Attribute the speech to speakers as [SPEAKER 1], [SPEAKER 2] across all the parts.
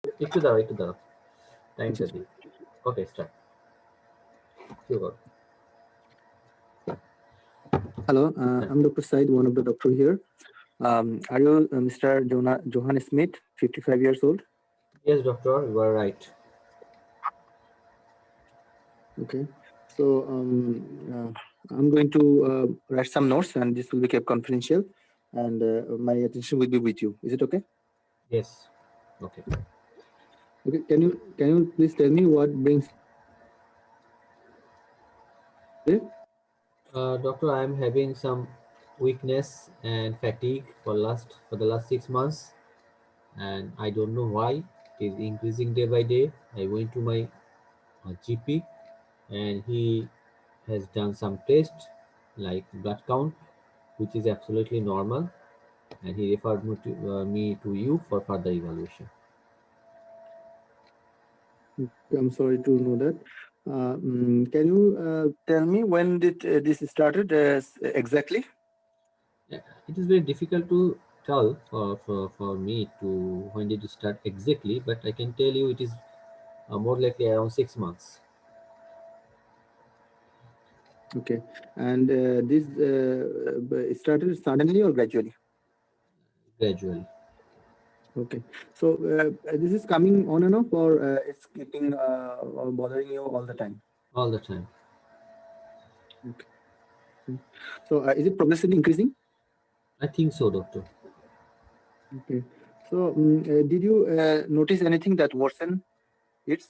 [SPEAKER 1] একটু দাঁড়াও টাইমটা
[SPEAKER 2] আচ্ছা,
[SPEAKER 1] দিই। ওকে, স্টার্ট। শুরু করো।
[SPEAKER 2] hello,
[SPEAKER 1] হ্যাঁ।
[SPEAKER 2] I'm Dr. Said, one of the doctor here. Are you Mr. Johan Smith, 55 years old?
[SPEAKER 1] Yes, doctor, you are right.
[SPEAKER 2] Okay. So I'm going to write some notes, and this will be kept confidential, and my attention will be with you. Is it okay?
[SPEAKER 1] Yes. Okay.
[SPEAKER 2] Okay. Can you please tell me what brings today?
[SPEAKER 1] Doctor, I am having some weakness and fatigue for the last 6 months, and I don't know why. It is increasing day by day. I went to my GP, and he has done some tests like blood count, which is absolutely normal, and he referred me to you for further evaluation.
[SPEAKER 2] I'm sorry to know that. Can you tell me when did this started exactly?
[SPEAKER 1] Yeah, it is very difficult to tell for me to when did it start exactly, but I can tell you it is more likely around 6 months.
[SPEAKER 2] Okay. And this started suddenly or gradually?
[SPEAKER 1] Gradually.
[SPEAKER 2] Okay. So this is coming on and off, or it's keeping or bothering you all the time?
[SPEAKER 1] All the time.
[SPEAKER 2] Okay. So is it progressively increasing?
[SPEAKER 1] I think so, doctor.
[SPEAKER 2] Okay. So did you notice anything that worsened it?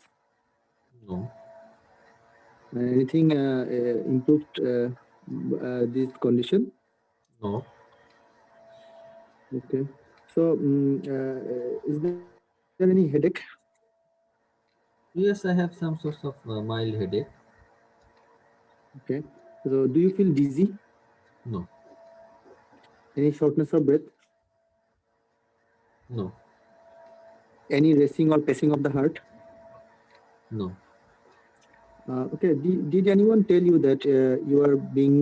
[SPEAKER 1] No.
[SPEAKER 2] Anything improved this condition?
[SPEAKER 1] No.
[SPEAKER 2] Okay. So is there any headache?
[SPEAKER 1] Yes, I have some sorts of mild headache.
[SPEAKER 2] Okay. So do you feel dizzy?
[SPEAKER 1] No.
[SPEAKER 2] Any shortness of breath?
[SPEAKER 1] No.
[SPEAKER 2] Any racing or pacing of the heart?
[SPEAKER 1] No.
[SPEAKER 2] Okay. Did anyone tell you that you are being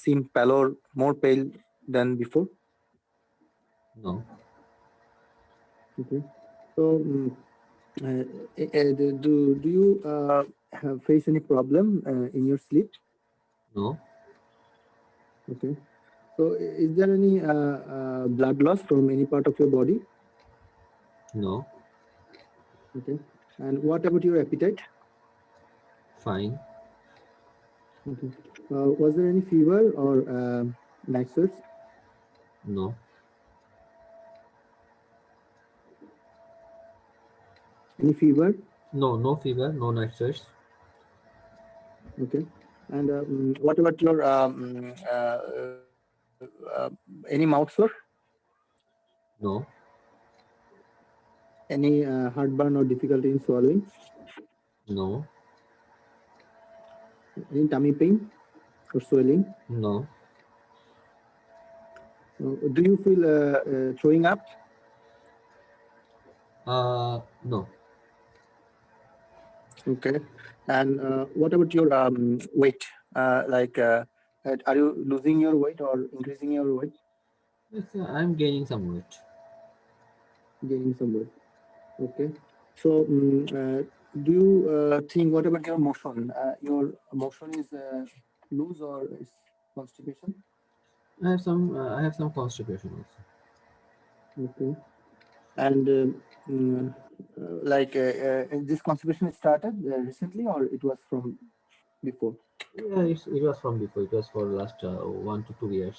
[SPEAKER 2] seem pale, more pale than before?
[SPEAKER 1] No.
[SPEAKER 2] Okay. So uh, do you face any problem in your sleep?
[SPEAKER 1] No.
[SPEAKER 2] Okay. So is there any blood loss from any part of your body?
[SPEAKER 1] No.
[SPEAKER 2] Okay. And what about your appetite?
[SPEAKER 1] Fine.
[SPEAKER 2] Okay. Was there any fever or night sweats?
[SPEAKER 1] No.
[SPEAKER 2] Any fever?
[SPEAKER 1] No. No fever. No night sweats.
[SPEAKER 2] Okay. And what about your any mouth sore?
[SPEAKER 1] No.
[SPEAKER 2] Any heartburn or difficulty in swallowing?
[SPEAKER 1] No.
[SPEAKER 2] Any tummy pain or swelling?
[SPEAKER 1] No.
[SPEAKER 2] Do you feel throwing up?
[SPEAKER 1] No.
[SPEAKER 2] Okay. And what about your weight? Like, are you losing your weight or increasing your weight?
[SPEAKER 1] Yes, I'm gaining some weight.
[SPEAKER 2] Gaining some weight. Okay. So, do you think, what about your motion? Your motion is loose or is constipation?
[SPEAKER 1] I have some constipation also.
[SPEAKER 2] Okay. And like, this constipation started recently or it was from before?
[SPEAKER 1] Yeah, it was from before. It was for last 1 to 2 years.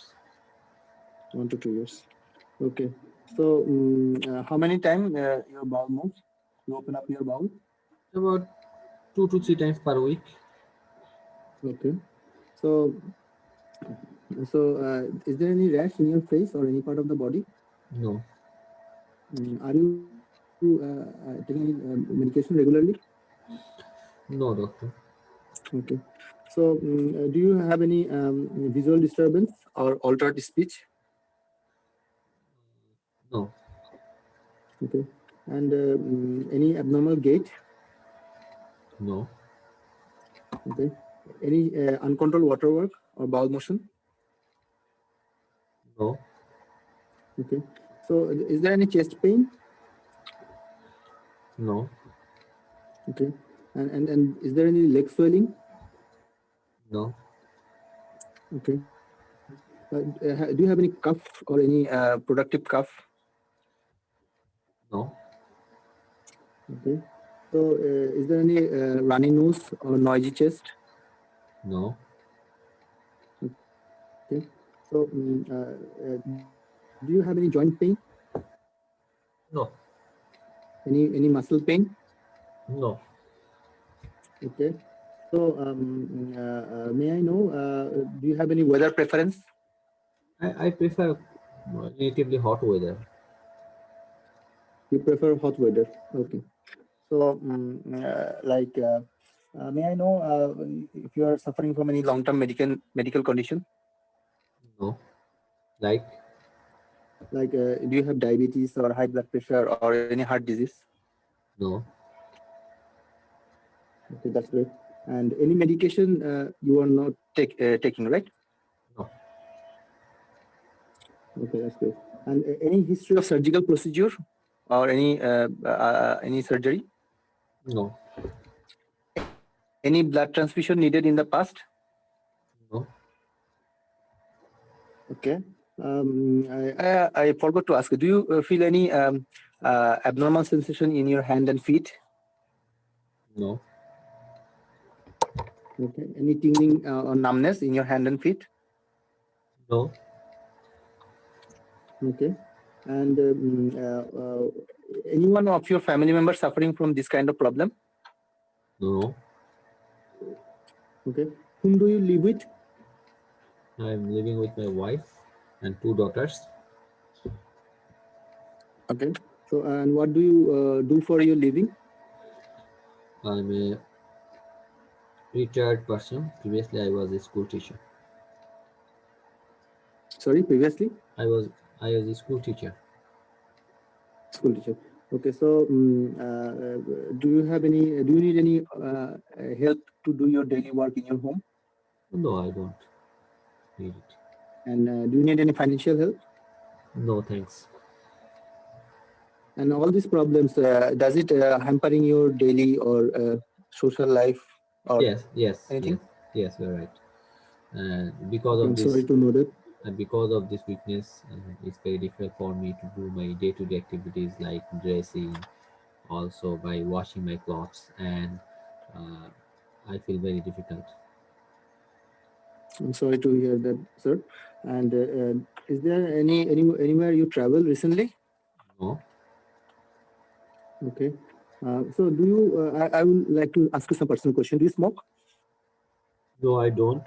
[SPEAKER 2] 1 to 2 years. Okay. So, how many times your bowel moves? You open up your bowel?
[SPEAKER 1] About 2 to 3 times per week.
[SPEAKER 2] Okay. So, is there any rash in your face or any part of the body?
[SPEAKER 1] No.
[SPEAKER 2] Are you taking any medication regularly?
[SPEAKER 1] No, doctor.
[SPEAKER 2] Okay. So, do you have any visual disturbance or altered speech?
[SPEAKER 1] No.
[SPEAKER 2] Okay. And any abnormal gait?
[SPEAKER 1] No.
[SPEAKER 2] Okay. Any uncontrolled water work or bowel motion?
[SPEAKER 1] No.
[SPEAKER 2] Okay. So, is there any chest pain?
[SPEAKER 1] No.
[SPEAKER 2] Okay. And is there any leg swelling?
[SPEAKER 1] No.
[SPEAKER 2] Okay. Do you have any cough or any productive cough?
[SPEAKER 1] No.
[SPEAKER 2] Okay. So is there any runny nose or noisy chest?
[SPEAKER 1] No.
[SPEAKER 2] Okay. So do you have any joint pain?
[SPEAKER 1] No.
[SPEAKER 2] Any muscle pain?
[SPEAKER 1] No.
[SPEAKER 2] Okay. So may I know, do you have any weather preference?
[SPEAKER 1] I prefer relatively hot weather.
[SPEAKER 2] You prefer hot weather. Okay. So may I know if you are suffering from any long-term medical condition?
[SPEAKER 1] No. Like,
[SPEAKER 2] Like, do you have diabetes or high blood pressure or any heart disease?
[SPEAKER 1] no.
[SPEAKER 2] Okay, that's great. And any medication you are not taking, right?
[SPEAKER 1] No.
[SPEAKER 2] Okay, that's great. And any history of surgical procedure or any surgery?
[SPEAKER 1] No.
[SPEAKER 2] Any blood transfusion needed in the past?
[SPEAKER 1] No.
[SPEAKER 2] Okay. I forgot to ask. Do you feel any abnormal sensation in your hand and feet?
[SPEAKER 1] No.
[SPEAKER 2] Okay. Any tingling or numbness in your hand and feet?
[SPEAKER 1] No.
[SPEAKER 2] Okay. And anyone of your family members suffering from this kind of problem?
[SPEAKER 1] No.
[SPEAKER 2] Okay. Whom do you live with?
[SPEAKER 1] I'm living with my wife and two daughters.
[SPEAKER 2] Okay. So, and what do you do for your living?
[SPEAKER 1] I'm a retired person. Previously, I was a school teacher.
[SPEAKER 2] Sorry, previously?
[SPEAKER 1] I was I was a school teacher.
[SPEAKER 2] School teacher. Okay. So, do you have any? Do you need any help to do your daily work in your home?
[SPEAKER 1] No, I don't need it.
[SPEAKER 2] And do you need any financial help?
[SPEAKER 1] No, thanks.
[SPEAKER 2] And all these problems, does it hampering your daily or social life or
[SPEAKER 1] Yes, yes, yes,
[SPEAKER 2] anything?
[SPEAKER 1] yes. You're right. And because
[SPEAKER 2] Okay,
[SPEAKER 1] of
[SPEAKER 2] I'm sorry
[SPEAKER 1] this,
[SPEAKER 2] to know that.
[SPEAKER 1] and because of this weakness, it's very difficult for me to do my day-to-day activities like dressing, also by washing my clothes, and uh, I feel very difficult.
[SPEAKER 2] I'm sorry to hear that, sir. And is there anywhere you travel recently?
[SPEAKER 1] No,
[SPEAKER 2] Okay. So do you? I would like to ask you some personal question. Do you smoke?
[SPEAKER 1] no, I don't.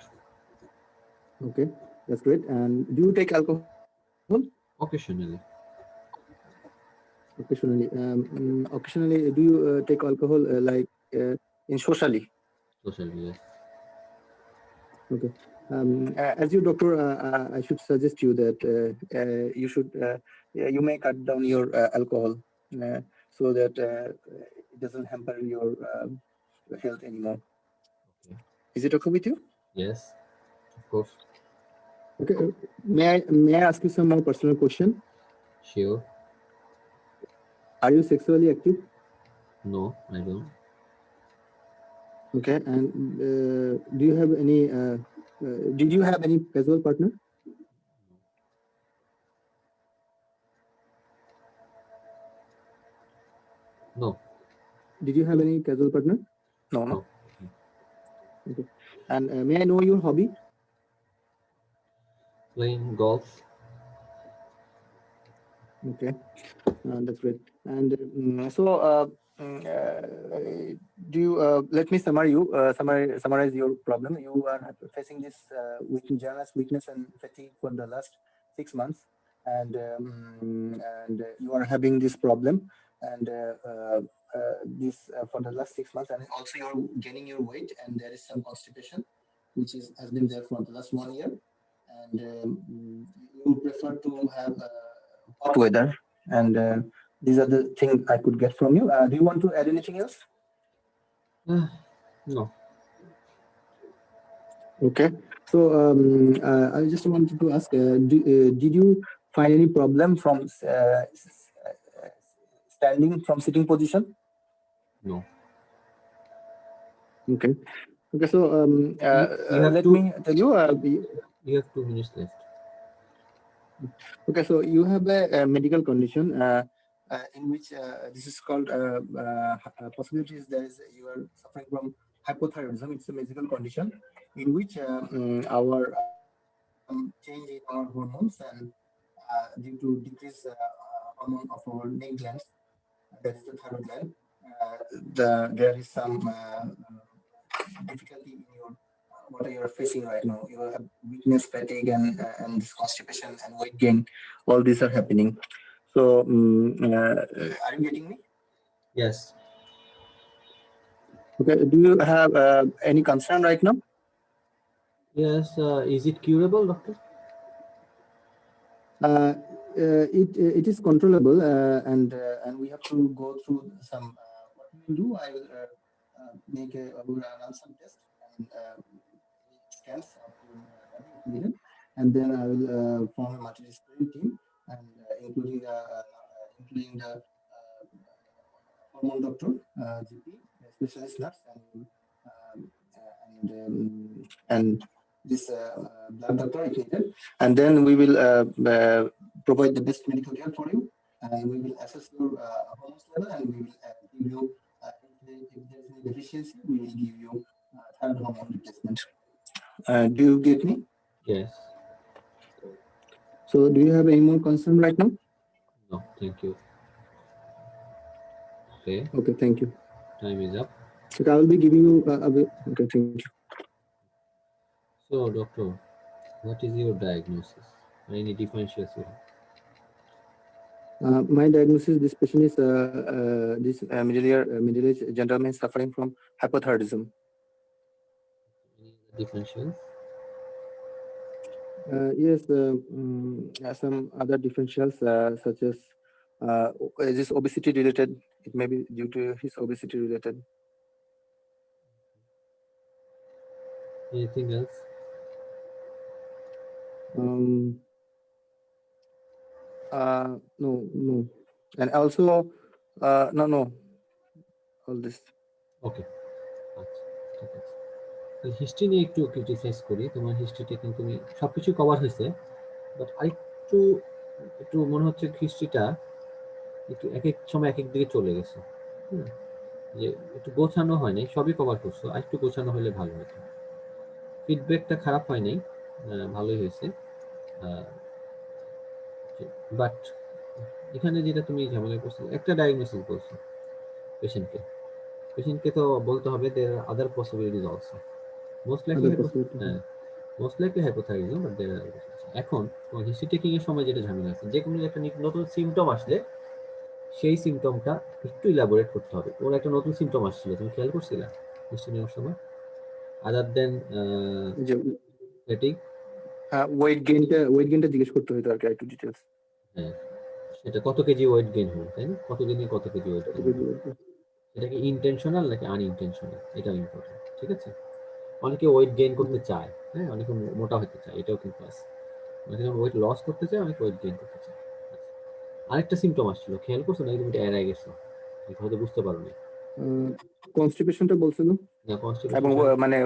[SPEAKER 2] Okay, that's great. And do you take alcohol
[SPEAKER 1] Occasionally,
[SPEAKER 2] occasionally? Occasionally, do you take alcohol in socially?
[SPEAKER 1] socially, yes.
[SPEAKER 2] Okay. As your doctor, I should suggest you that you should you may cut down your alcohol so that it doesn't hamper your health anymore.
[SPEAKER 1] Okay.
[SPEAKER 2] Is it okay with you?
[SPEAKER 1] Yes, of course.
[SPEAKER 2] Okay. May I ask you some more personal question?
[SPEAKER 1] Sure.
[SPEAKER 2] Are you sexually active?
[SPEAKER 1] No, I don't.
[SPEAKER 2] Okay. And do you have any? Did you have any casual partner?
[SPEAKER 1] No,
[SPEAKER 2] Did you have any casual partner? No, no.
[SPEAKER 1] no.
[SPEAKER 2] Okay. And may I know your hobby?
[SPEAKER 1] Playing golf.
[SPEAKER 2] Okay. That's great. And do you let me summarize your problem? You are facing this journalist weakness and fatigue for the last 6 months, and you are having this problem, and this for the last 6 months, and also you're gaining your weight, and there is some constipation, which is has been there for the last 1 year, and you prefer to have hot weather, and these are the things I could get from you. Do you want to add anything else?
[SPEAKER 1] No,
[SPEAKER 2] Okay. So I just wanted to ask, did you find any problem from standing from sitting position?
[SPEAKER 1] No.
[SPEAKER 2] Okay. Okay. So
[SPEAKER 1] You have
[SPEAKER 2] let
[SPEAKER 1] two.
[SPEAKER 2] me tell you.
[SPEAKER 1] You have 2 minutes left.
[SPEAKER 2] Okay. So you have a medical condition in which this is called possibilities. There is you are suffering from hypothyroidism. It's a medical condition in which our change in our hormones and due to decrease hormone of our main glands, that is the thyroid gland. There is some difficulty in your what are you facing right now. You have weakness, fatigue, and this constipation and weight gain. All these are happening. So, are you getting me?
[SPEAKER 1] Yes.
[SPEAKER 2] Okay. Do you have any concern right now?
[SPEAKER 1] Yes. Is it curable, doctor?
[SPEAKER 2] It is controllable, and we have to go through some. What we will do, I will I will run some tests and scans of your body if needed, and then I will form a multidisciplinary team, and including the hormone doctor, GP, specialist nurse, and this blood doctor if needed, and then we will provide the best medical care for you, and we will assess your hormones level, and we will give you if there is any deficiency, we will give you thyroid hormone replacement. Do you get me?
[SPEAKER 1] Yes.
[SPEAKER 2] So, do you have any more concern right now?
[SPEAKER 1] No. Thank you. Okay.
[SPEAKER 2] Okay, thank you.
[SPEAKER 1] Time is up.
[SPEAKER 2] So, I will be giving you. Okay, thank you.
[SPEAKER 1] So, doctor, what is your diagnosis? Any differentials you have?
[SPEAKER 2] My diagnosis: this patient is this middle-aged gentleman suffering from hypothyroidism.
[SPEAKER 1] Any differentials?
[SPEAKER 2] Yes, some other differentials such as is this obesity related? It may be due to his obesity related.
[SPEAKER 1] Anything else?
[SPEAKER 2] No, and also no, all this.
[SPEAKER 1] Okay. আচ্ছা, ঠিক আছে। History নিয়ে একটু criticise করি। তোমার হিস্ট্রিটা কিন্তু তুমি সবকিছু কভার হয়েছে, বাট আরেকটু একটু মনে হচ্ছে হিস্ট্রিটা একটু এক এক সময় এক এক দিকে চলে গেছে। যে একটু গোছানো হয়নি, সবই কভার করছো, আর একটু গোছানো হলে ভালো হতো। ফিডব্যাকটা খারাপ হয় নাই, ভালোই হয়েছে। বাট এখানে যেটা তুমি ঝামেলা করছো, একটা ডায়াগনোসিস বলছো পেশেন্টকে, পেশেন্টকে তো বলতে হবে there other possibilities also. Most likely most likely hypothyroidism, but there আর এখন তোমার হিস্ট্রি টেকিং এর সময় যেটা ঝামেলা আছে, যে কোনো একটা নতুন সিমটম আসলে সেই সিমটমটা একটু ইলাবোরেট করতে হবে। ওর একটা নতুন সিমটম আসছিল, তুমি খেয়াল করছিলা হিস্ট্রি নেওয়ার সময়? আদার দেন ফ্যাটিগ,
[SPEAKER 2] ওয়েট গেইনটা জিজ্ঞেস করতে হতো আর কি একটু ডিটেইলস।
[SPEAKER 1] হ্যাঁ, সেটা কত কেজি ওয়েট গেইন হলো, তাই না? কতদিনে কত কেজি ওয়েট গেইন হলো, এটা কি ইনটেনশনাল নাকি আনইনটেনশনাল, এটাও ইম্পর্টেন্ট। ঠিক আছে, অনেকে ওয়েট গেইন করতে চায়, হ্যাঁ, অনেকে মোটা হতে চায়, এটাও কিন্তু আছে। অনেকে ওয়েট লস করতে চায়, অনেকে ওয়েট গেইন করতে চায়। আরেকটা সিমটম আসছিল, খেয়াল করছো নাকি তুমি এটা এড়াই গেছো, হয়তো বুঝতে পারো নি?
[SPEAKER 2] কনস্টিপেশনটা বলছিল
[SPEAKER 1] না,
[SPEAKER 2] এবং
[SPEAKER 1] কনস্টিপেশন
[SPEAKER 2] মানে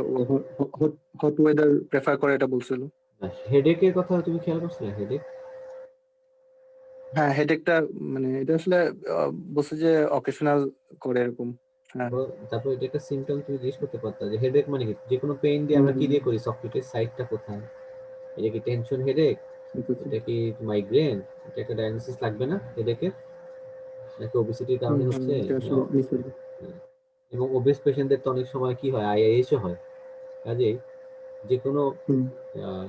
[SPEAKER 2] হট ওয়েদার প্রেফার করে এটা বলছিল।
[SPEAKER 1] হেডেকের কথা তুমি খেয়াল করছো? হেডেক,
[SPEAKER 2] হ্যাঁ, হেডেকটা মানে এটা আসলে বলছে যে অকেশনাল করে এরকম। হ্যাঁ,
[SPEAKER 1] তারপর এটা একটা সিমটম তুমি জিজ্ঞেস করতে পারতা যে হেডেক মানে কি, যে কোনো পেইন দিয়ে আমরা কি দিয়ে করি, সফটওয়্যারের সাইডটা কোথায়, এটা কি টেনশন হেডেক, এটা কি মাইগ্রেন, এটা একটা ডায়াগনোসিস লাগবে না হেডেকের, নাকি ওবেসিটির কারণে হচ্ছে? এবং ওবেস পেশেন্টদের তো অনেক সময় কি হয়, আইআইএসও হয়, কাজেই যে কোনো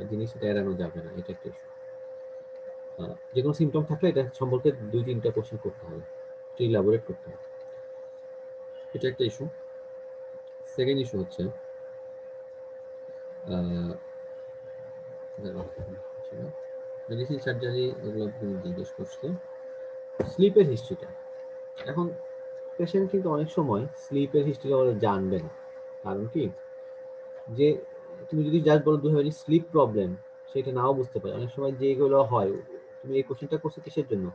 [SPEAKER 1] জিনিস এটা এড়ানো যাবে না, এটা একটা ইস্যু। যে কোনো সিমটম থাকলে এটা সম্পর্কে 2-3টা কোশ্চেন করতে হবে, ইলাবোরেট করতে হবে, এটা একটা ইস্যু। সেকেন্ড ইস্যু হচ্ছে মেডিসিন সার্জারি, এগুলো তুমি জিজ্ঞেস করছো। স্লিপের হিস্ট্রিটা, এখন পেশেন্ট কিন্তু অনেক সময় স্লিপের হিস্ট্রিটা ওরা জানবে না। কারণ কি, যে তুমি যদি জাস্ট বলো 2 স্লিপ প্রবলেম, সেটা নাও বুঝতে পারে। অনেক সময় যেগুলো হয়, তুমি এই কোশ্চেনটা করছো কিসের জন্য?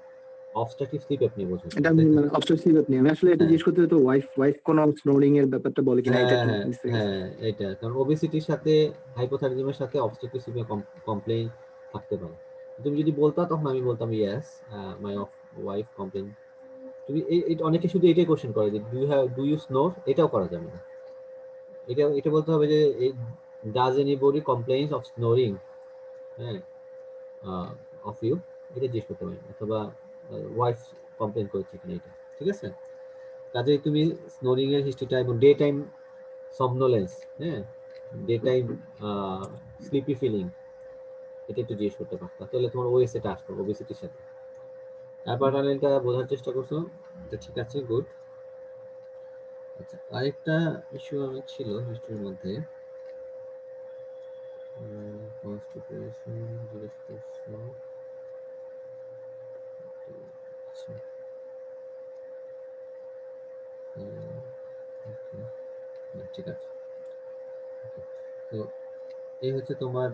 [SPEAKER 1] অবস্ট্রাকটিভ স্লিপ অ্যাপনিয়া বোঝো তো,
[SPEAKER 2] এটা
[SPEAKER 1] তাই তো?
[SPEAKER 2] মানে অবসেসিভ আপনি, আমি আসলে এটা
[SPEAKER 1] হ্যাঁ
[SPEAKER 2] জিজ্ঞেস করতে তো ওয়াইফ কোনো স্নোরিং এর ব্যাপারটা বলে কিনা, এটা
[SPEAKER 1] হ্যাঁ
[SPEAKER 2] একটু
[SPEAKER 1] হ্যাঁ
[SPEAKER 2] মিস হয়ে গেছে।
[SPEAKER 1] হ্যাঁ, এটা কারণ ওবেসিটির সাথে হাইপোথাইরয়েডিজমের সাথে অবস্ট্রাকটিভ স্লিপের কমপ্লেইন থাকতে পারে। তুমি যদি বলতা তখন আমি বলতাম ইয়েস, মাই ওয়াইফ কমপ্লেইন। তুমি অনেকে শুধু এটাই কোশ্চেন করে যে ডু ইউ স্নোর, এটাও করা যাবে না। এটা বলতে হবে যে does anybody complaints of snoring, হ্যাঁ, অফ ইউ, এটা জিজ্ঞেস করতে পারি, অথবা ওয়াইফ কমপ্লেন করেছে কিনা, এটা ঠিক আছে। কাজেই তুমি স্নোরিং এর হিস্ট্রিটা এবং ডে টাইম somnolence, হ্যাঁ, ডে টাইম স্লিপি ফিলিং, এটা একটু জিজ্ঞেস করতে পারতা, তাহলে তোমার ওএস এটা আসতো ওবেসিটির সাথে। অ্যাপার্টানেলটা বোঝার চেষ্টা করছো, এটা ঠিক আছে, গুড। আচ্ছা, আরেকটা ইস্যু আমি ছিল হিস্ট্রির মধ্যে, কনস্টিপেশন জিজ্ঞেস করছো। আচ্ছা, ঠিক আছে। তো এই হচ্ছে তোমার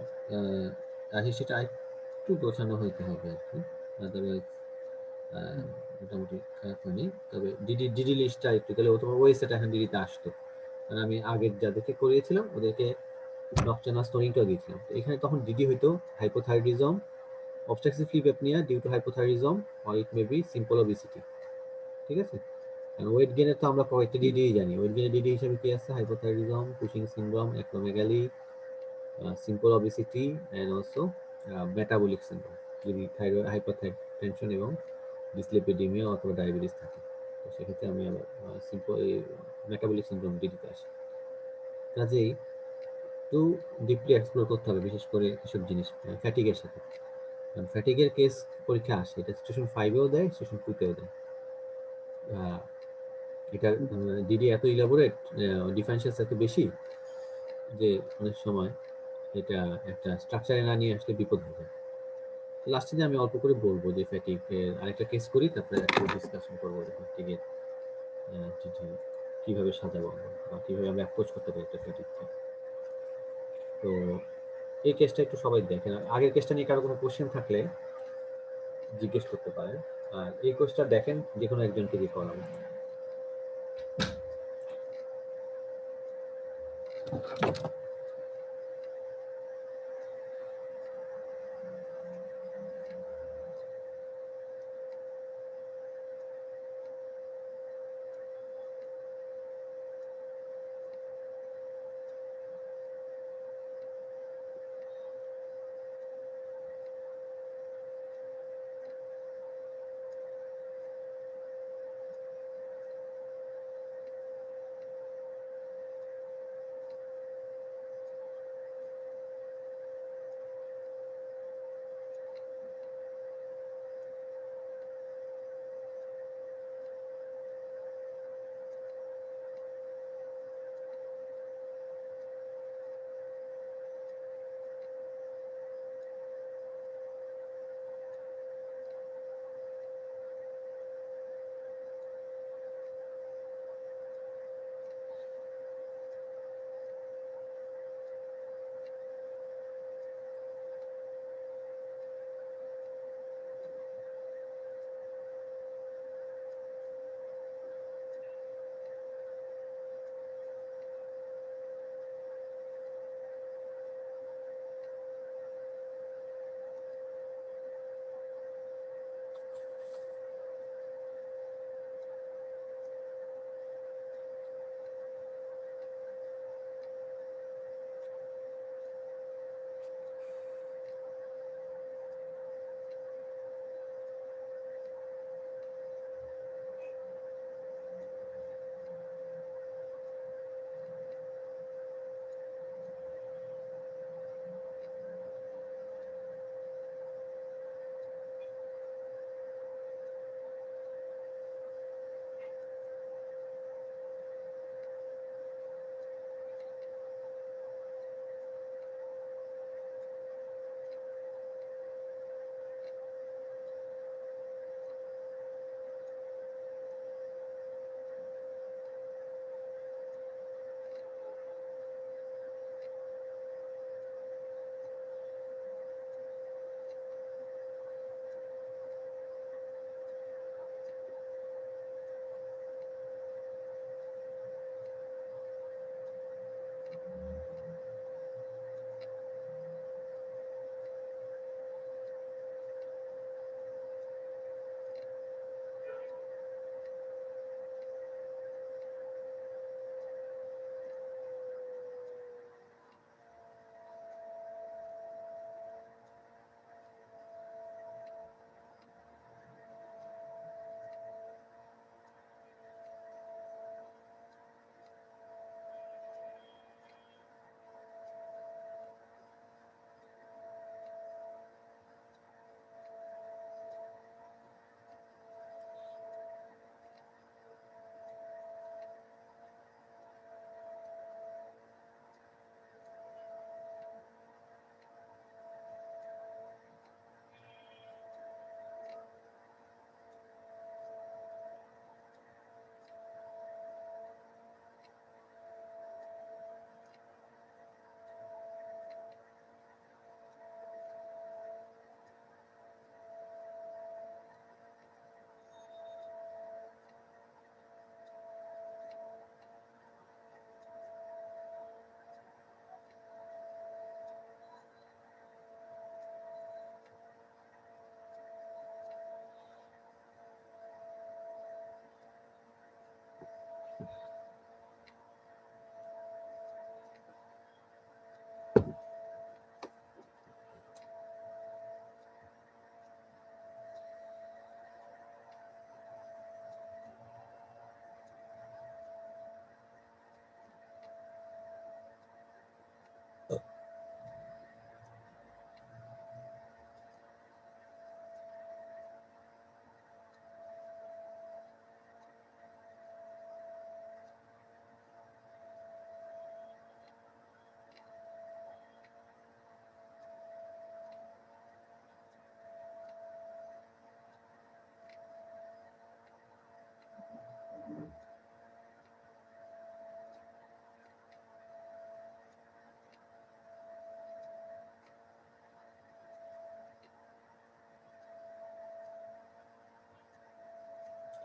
[SPEAKER 1] হিস্ট্রিটা একটু গোছানো হইতে হবে আর কি, আদারওয়াইজ মোটামুটি খারাপ হয়নি। তবে ডিডি লিস্টটা একটু, তাহলে ও তোমার ওয়েসেট এখন ডিডিতে আসতো, কারণ আমি আগের যাদেরকে করিয়েছিলাম ওদেরকে নকটার্নাল স্নোরিংটাও দিয়েছিলাম। তো এখানে তখন ডিডি হইতো hypothyroidism, obstructive sleep apnea due to hypothyroidism, or it may be simple obesity, ঠিক আছে। ওয়েট গেনের তো আমরা কয়েকটা ডিডি জানি, ওয়েট গেনের ডিডি হিসেবে কি আছে, hypothyroidism, Cushing syndrome, acromegaly, simple obesity and also metabolic syndrome, যদি থাইরয়েড হাইপারটেনশন এবং ডিসলিপিডিমিয়া অথবা ডায়াবেটিস থাকে। তো সেক্ষেত্রে আমি আবার সিম্পল এই মেটাবলিক সিনড্রোম ডিডিতে আসি। কাজেই একটু ডিপলি এক্সপ্লোর করতে হবে, বিশেষ করে এসব জিনিস ফ্যাটিগের সাথে, কারণ ফ্যাটিগের কেস পরীক্ষা আসে, এটা স্টেশন 5-এও দেয়, স্টেশন 2-তেও দেয়। এটার ডিডি এত ইলাবোরেট, ডিফারেন্সিয়াস এত বেশি যে অনেক সময় এটা একটা স্ট্রাকচারে না নিয়ে আসলে বিপদ হয়ে যায়। লাস্টে যে আমি অল্প করে বলবো যে ফ্যাটিকের আরেকটা কেস করি, তারপরে একটু ডিসকাশন করবো যে ফ্যাটিকের চিঠি কিভাবে সাজাবো আমরা, বা কিভাবে আমরা অ্যাপ্রোচ করতে পারি একটা ফ্যাটিককে। তো এই কেসটা একটু সবাই দেখেন, আগের কেসটা নিয়ে কারো কোনো কোশ্চেন থাকলে জিজ্ঞেস করতে পারেন, আর এই কোর্সটা দেখেন যে কোনো একজনকে দিয়ে করাবেন।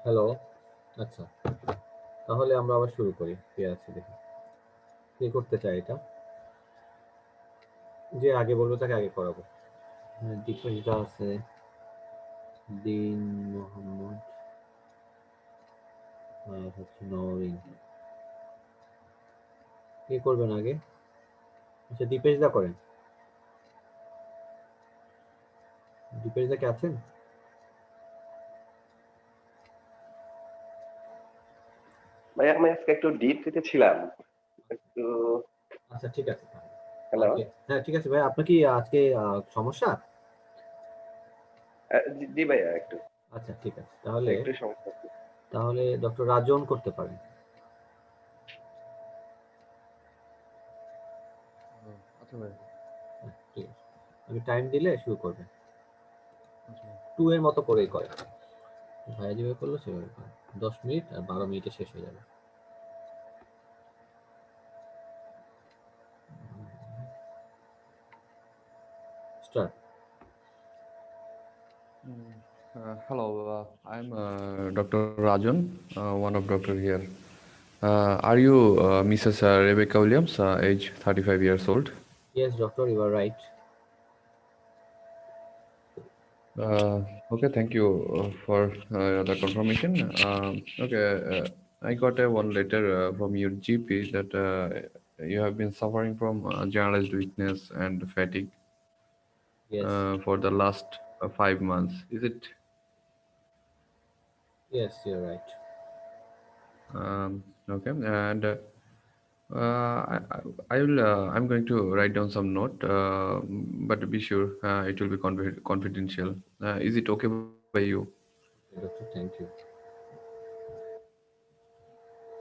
[SPEAKER 1] হ্যালো। আচ্ছা, তাহলে আমরা আবার শুরু করি। কে আছে দেখি, কে করতে চায় এটা? যে আগে বলবো তাকে আগে করাবো। দীপশিতা আছে, দিন মোহাম্মদ, আর হচ্ছে নওরিন। কে করবেন আগে? আচ্ছা, দীপেশ দা করেন। দীপেশ দা কে আছেন?
[SPEAKER 3] ভাইয়া আমি আজকে একটু ডিউটিতে ছিলাম একটু।
[SPEAKER 1] আচ্ছা, ঠিক আছে।
[SPEAKER 3] হ্যালো।
[SPEAKER 1] ওকে, হ্যাঁ ঠিক আছে ভাই। আপনার কি আজকে সমস্যা?
[SPEAKER 3] জি ভাইয়া একটু
[SPEAKER 1] আচ্ছা, ঠিক আছে। তাহলে
[SPEAKER 3] একটু সমস্যা আছে।
[SPEAKER 1] তাহলে ডক্টর রাজন করতে পারেন।
[SPEAKER 4] আচ্ছা ভাই।
[SPEAKER 1] হ্যাঁ, ঠিক আছে। আমি টাইম দিলে শুরু করবেন।
[SPEAKER 4] আচ্ছা ভাই।
[SPEAKER 1] 2 এর মতো করেই করে। ভাইয়া যেভাবে করলো সেভাবে করে। 10 মিনিট আর 12 মিনিটে শেষ হয়ে যাবে। Start.
[SPEAKER 4] Hello, I'm Dr. Rajan, one of doctor here. Are you Mrs. Rebecca Williams, age 35 years old?
[SPEAKER 1] Yes, doctor, you are right.
[SPEAKER 4] Okay, thank you for the confirmation. Okay, I got one letter from your GP that you have been suffering from generalized weakness and fatigue
[SPEAKER 1] Yes,
[SPEAKER 4] for the last 5 months. Is it?
[SPEAKER 1] yes, you're right.
[SPEAKER 4] Okay, and I will. I'm going to write down some note, but be sure it will be confidential. Is it okay by you?
[SPEAKER 1] Okay, doctor, thank you.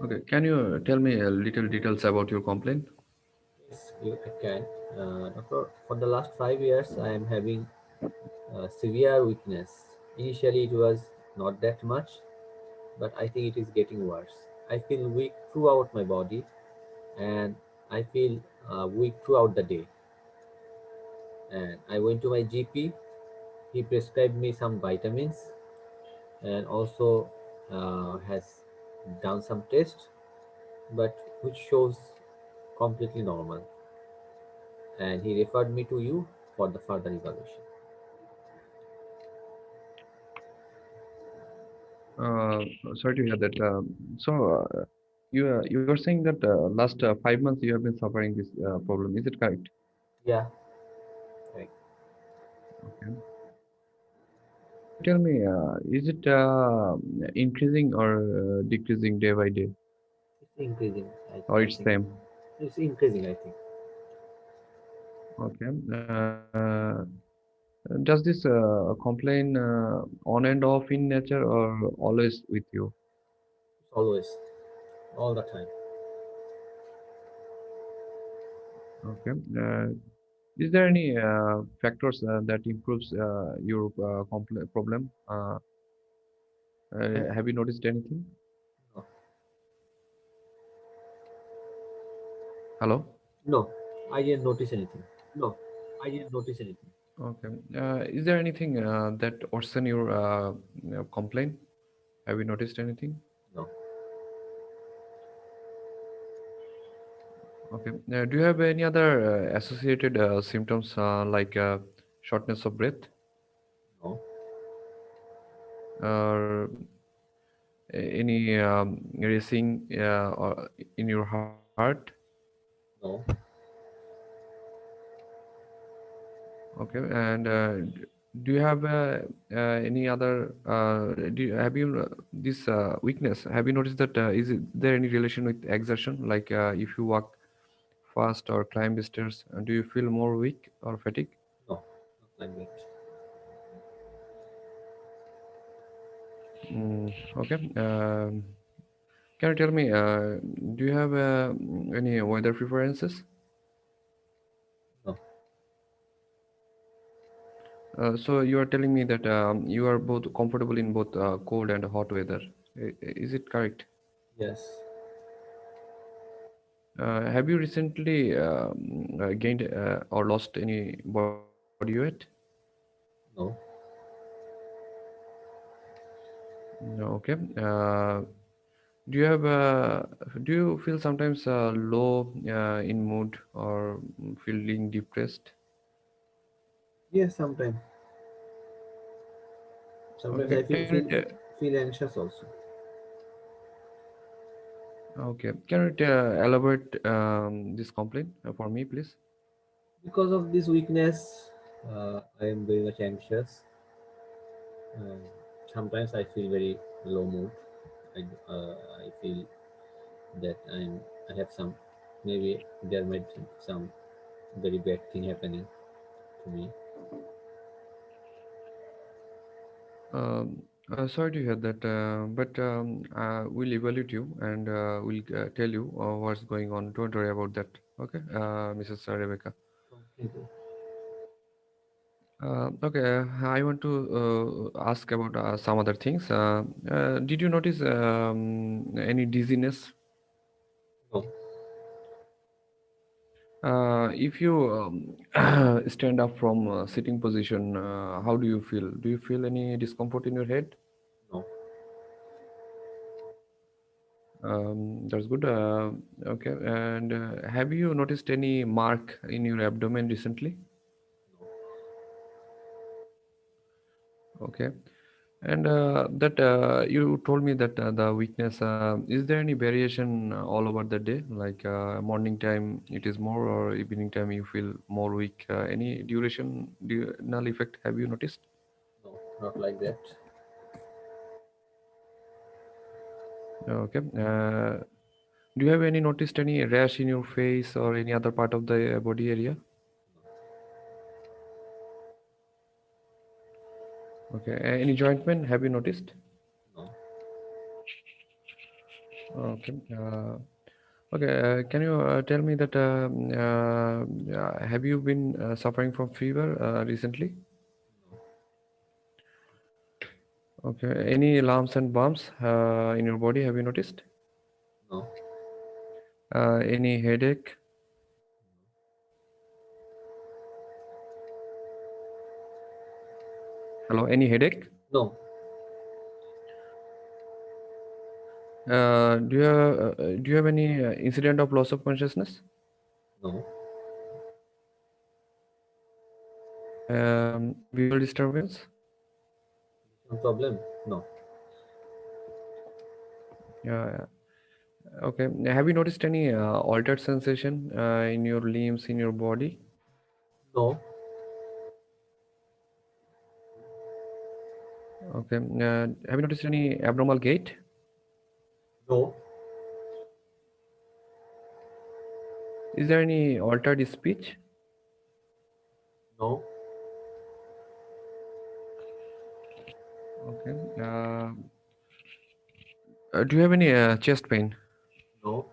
[SPEAKER 4] Okay. Can you tell me a little details about your complaint?
[SPEAKER 1] Yes, I can. Doctor, for the last 5 years, I am having severe weakness. Initially, it was not that much, but I think it is getting worse. I feel weak throughout my body, and I feel weak throughout the day. And I went to my GP. He prescribed me some vitamins and also has done some tests, but which shows completely normal. And he referred me to you for the further evaluation.
[SPEAKER 4] Uh, Sorry to hear that. You are saying that last 5 months you have been suffering this problem. Is it correct?
[SPEAKER 1] Yeah, right.
[SPEAKER 4] Okay. Can you tell me, is it increasing or decreasing day by day,
[SPEAKER 1] It's increasing.
[SPEAKER 4] or
[SPEAKER 1] I
[SPEAKER 4] it's
[SPEAKER 1] think
[SPEAKER 4] same?
[SPEAKER 1] it's increasing. I think
[SPEAKER 4] Okay. Does this complain on and off in nature or always with you?
[SPEAKER 1] it's always, all the time.
[SPEAKER 4] Okay. Is there any factors that improves your problem?
[SPEAKER 1] No,
[SPEAKER 4] Have you noticed anything?
[SPEAKER 1] no,
[SPEAKER 4] Hello?
[SPEAKER 1] no. I didn't notice anything. No, I didn't notice anything.
[SPEAKER 4] Okay. Is there anything that worsen your complaint? Have you noticed anything?
[SPEAKER 1] No,
[SPEAKER 4] Okay. Do you have any other associated symptoms like shortness of breath
[SPEAKER 1] no,
[SPEAKER 4] or any racing or in your heart?
[SPEAKER 1] no,
[SPEAKER 4] Okay. And do you have any other? Have you this weakness? Have you noticed that? Is there any relation with exertion? Like if you walk fast or climb stairs, do you feel more weak or fatigue?
[SPEAKER 1] no. Not like that.
[SPEAKER 4] Okay. Can you tell me? Do you have any weather preferences?
[SPEAKER 1] No,
[SPEAKER 4] So you are telling me that you are both comfortable in both cold and hot weather. Is it correct?
[SPEAKER 1] yes,
[SPEAKER 4] Have you recently gained or lost any body weight?
[SPEAKER 1] no,
[SPEAKER 4] Okay. Do you have do you feel sometimes low in mood or feeling depressed?
[SPEAKER 1] Yes, sometimes. Sometimes
[SPEAKER 4] Okay.
[SPEAKER 1] I feel
[SPEAKER 4] Can you
[SPEAKER 1] feel anxious also.
[SPEAKER 4] okay. Can you elaborate this complaint for me, please?
[SPEAKER 1] Because of this weakness, I am very much anxious. Uh, Sometimes I feel very low mood. I feel that I have some, maybe there might be some very bad thing happening to me.
[SPEAKER 4] Sorry to hear that, but we'll evaluate you and we'll tell you what's going on. Don't worry about that. Okay, Mrs. Rebecca.
[SPEAKER 1] Thank you.
[SPEAKER 4] Okay, I want to ask about some other things. Did you notice any dizziness?
[SPEAKER 1] No,
[SPEAKER 4] If you stand up from sitting position, how do you feel? Do you feel any discomfort in your head?
[SPEAKER 1] no,
[SPEAKER 4] That's good. Okay, and have you noticed any mark in your abdomen recently? Okay, and that you told me that the weakness, is there any variation all over the day? Like morning time it is more, or evening time you feel more weak? Any duration effect have you noticed?
[SPEAKER 1] no, not like that.
[SPEAKER 4] Okay. Do you have any noticed any rash in your face or any other part of the body area? Okay. Any joint pain have you noticed?
[SPEAKER 1] No,
[SPEAKER 4] Okay. Okay. Can you tell me that have you been suffering from fever recently? Okay. Any lumps and bumps in your body have you noticed?
[SPEAKER 1] no,
[SPEAKER 4] Any headache? Hello. Any headache?
[SPEAKER 1] no,
[SPEAKER 4] Do you have any incident of loss of consciousness?
[SPEAKER 1] no,
[SPEAKER 4] Visual disturbance?
[SPEAKER 1] no problem. No,
[SPEAKER 4] Yeah. Okay. Have you noticed any altered sensation in your limbs, in your body?
[SPEAKER 1] no,
[SPEAKER 4] Okay. Have you noticed any abnormal gait?
[SPEAKER 1] no,
[SPEAKER 4] Is there any altered speech?
[SPEAKER 1] no,
[SPEAKER 4] Okay. Do you have any chest pain?
[SPEAKER 1] no,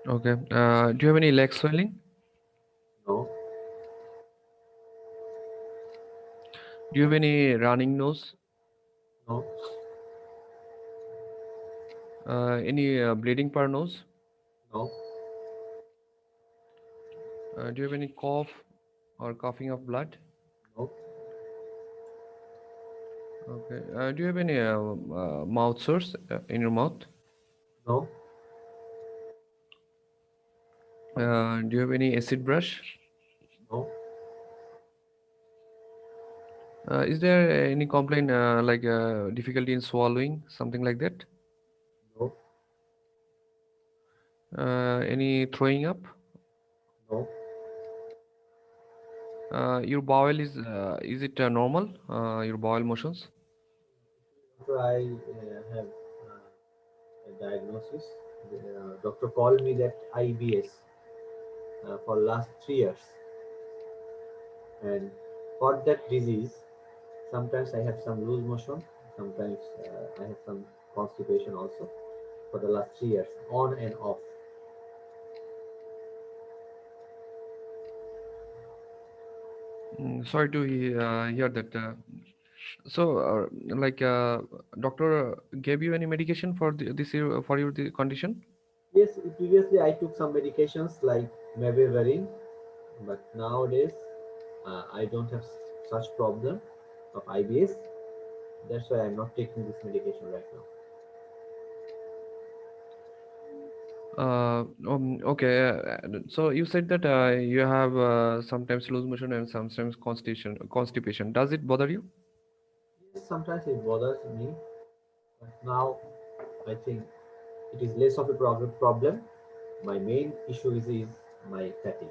[SPEAKER 4] Okay. Do you have any leg swelling?
[SPEAKER 1] no,
[SPEAKER 4] Do you have any running nose?
[SPEAKER 1] no,
[SPEAKER 4] Any bleeding per nose?
[SPEAKER 1] no,
[SPEAKER 4] Do you have any cough or coughing of blood?
[SPEAKER 1] no,
[SPEAKER 4] Okay. Do you have any mouth sores in your mouth?
[SPEAKER 1] no,
[SPEAKER 4] Do you have any acid brush?
[SPEAKER 1] no,
[SPEAKER 4] Is there any complaint like difficulty in swallowing, something like that?
[SPEAKER 1] no,
[SPEAKER 4] Any throwing up?
[SPEAKER 1] no.
[SPEAKER 4] Your bowel is it normal? Your bowel motions?
[SPEAKER 1] So I have a diagnosis. The doctor called me that IBS for last 3 years, and for that disease, sometimes I have some loose motion. Sometimes I have some constipation also for the last 3 years, on and off.
[SPEAKER 4] Sorry to hear that. So, like, doctor gave you any medication for for your condition?
[SPEAKER 1] Yes, previously I took some medications like Meviverine, but nowadays I don't have such problem. of IBS. That's why I'm not taking this medication right now.
[SPEAKER 4] Okay. So you said that you have sometimes loose motion and sometimes constipation. Does it bother you?
[SPEAKER 1] Yes, sometimes it bothers me, but now I think it is less of a problem. My main issue is my fatigue.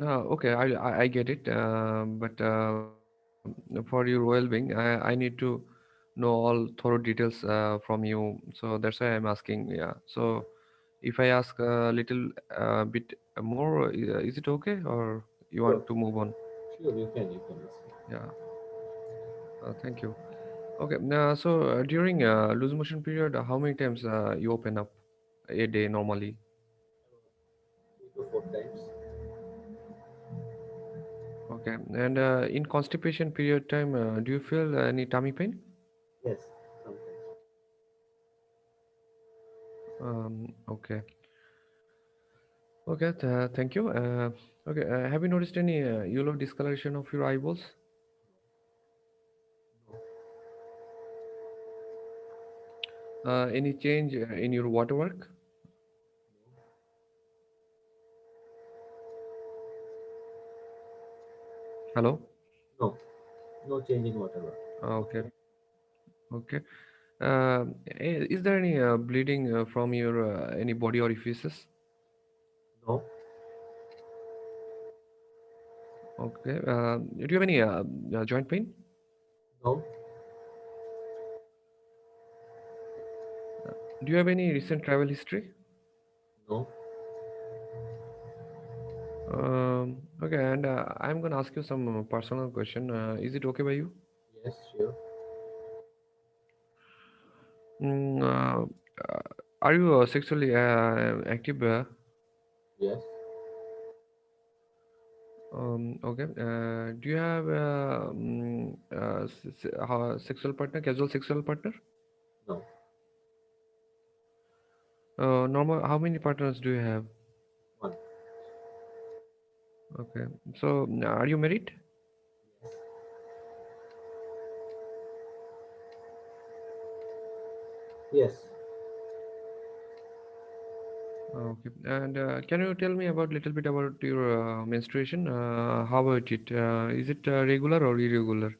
[SPEAKER 4] Okay, I get it. But for your well-being, I need to know all thorough details from you. So that's why I'm asking. Yeah. So if I ask a little bit more, is it okay, or you
[SPEAKER 1] Sure,
[SPEAKER 4] want to move on?
[SPEAKER 1] sure, you can ask me.
[SPEAKER 4] Yeah. Thank you. Okay. So during loose motion period, how many times you open up a day normally?
[SPEAKER 1] 3 to 4 times.
[SPEAKER 4] Okay. And in constipation period time, do you feel any tummy pain?
[SPEAKER 1] Yes, sometimes.
[SPEAKER 4] Okay. Okay. Thank you. Okay. Have you noticed any yellow discoloration of your eyeballs? Any change in your waterwork? Hello.
[SPEAKER 1] No, no change in whatever.
[SPEAKER 4] Okay. Okay. Is there any bleeding from your any body orifices?
[SPEAKER 1] No,
[SPEAKER 4] Okay. Do you have any joint pain?
[SPEAKER 1] no,
[SPEAKER 4] Do you have any recent travel history?
[SPEAKER 1] no.
[SPEAKER 4] Okay, and I'm gonna ask you some personal question. Is it okay by you?
[SPEAKER 1] Yes, sure.
[SPEAKER 4] Mm, uh, uh, are you sexually active?
[SPEAKER 1] Yes,
[SPEAKER 4] Okay. Do you have sexual partner, casual sexual partner?
[SPEAKER 1] no.
[SPEAKER 4] Normal. How many partners do you have?
[SPEAKER 1] One.
[SPEAKER 4] Okay. So, are you married?
[SPEAKER 1] Yes.
[SPEAKER 4] Okay. And can you tell me about little bit about your menstruation? How about it? Is it regular or irregular?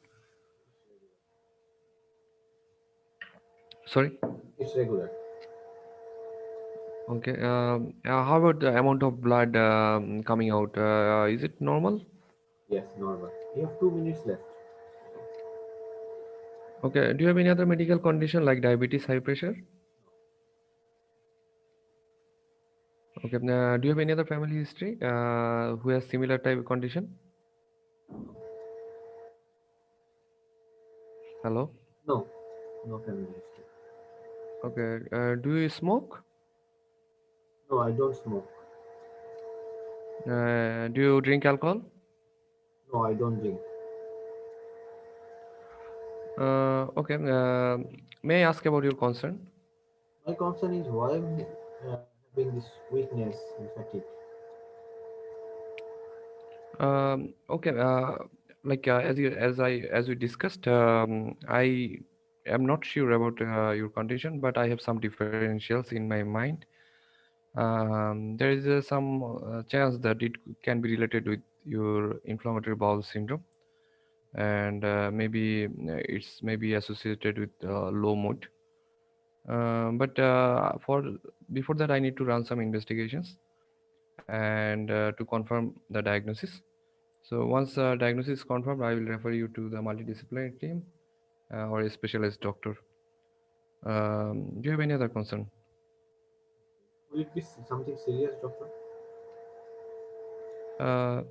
[SPEAKER 4] Sorry.
[SPEAKER 1] It's regular.
[SPEAKER 4] Okay. How about the amount of blood coming out? Is it normal?
[SPEAKER 1] Yes, normal. You have 2 minutes left.
[SPEAKER 4] Okay. Do you have any other medical condition like diabetes, high pressure? Okay. Do you have any other family history who has similar type of condition? Hello.
[SPEAKER 1] No, no family history.
[SPEAKER 4] Okay. Do you smoke?
[SPEAKER 1] No, I don't smoke.
[SPEAKER 4] Do you drink alcohol?
[SPEAKER 1] No, I don't drink.
[SPEAKER 4] Okay. May I ask about your concern?
[SPEAKER 1] My concern is why I'm having this weakness and fatigue.
[SPEAKER 4] Okay. Like as we discussed, I am not sure about your condition, but I have some differentials in my mind. There is some chance that it can be related with your inflammatory bowel syndrome, and maybe it's maybe associated with low mood. But for before that, I need to run some investigations and to confirm the diagnosis. So once diagnosis is confirmed, I will refer you to the multidisciplinary team or a specialist doctor. Do you have any other concern?
[SPEAKER 1] Will it be something serious, doctor?
[SPEAKER 4] Uh,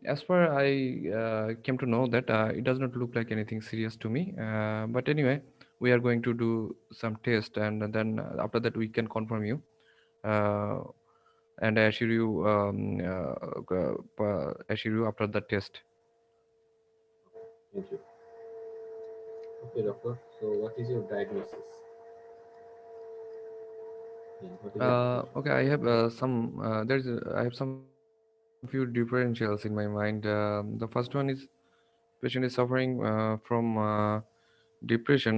[SPEAKER 4] as far I came to know that it does not look like anything serious to me. But anyway, we are going to do some test, and then after that we can confirm you. Uh, and I assure you after the test.
[SPEAKER 1] Thank you. Okay, doctor. So, what is your diagnosis? And what is your condition?
[SPEAKER 4] Okay, I have some. I have some few differentials in my mind. The first one is pain patient is suffering from depression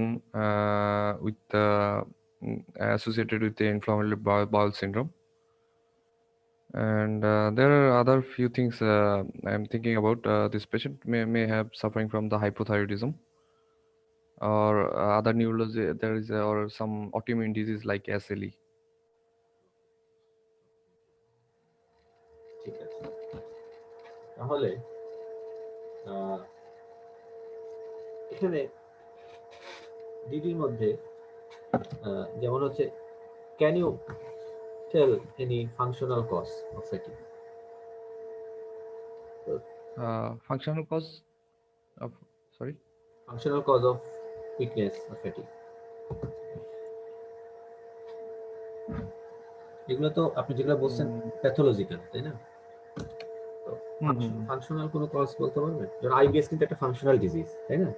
[SPEAKER 4] associated with the inflammatory bowel syndrome. And there are other few things I'm thinking about. This patient may have suffering from the hypothyroidism or other neurology. There is or some autoimmune disease like SLE.
[SPEAKER 1] ঠিক আছে, তাহলে আহ, এখানে ডিডির মধ্যে যেমন হচ্ছে, can you tell any functional cause of fatigue?
[SPEAKER 4] Functional cause of, sorry?
[SPEAKER 1] Functional cause of weakness or fatigue. এগুলো তো আপনি যেগুলো বলছেন প্যাথোলজিক্যাল, তাই না? তো ফাংশনাল কোনো কজ বলতে পারবেন? যেমন আইবিএস কিন্তু একটা ফাংশনাল ডিজিজ, তাই না?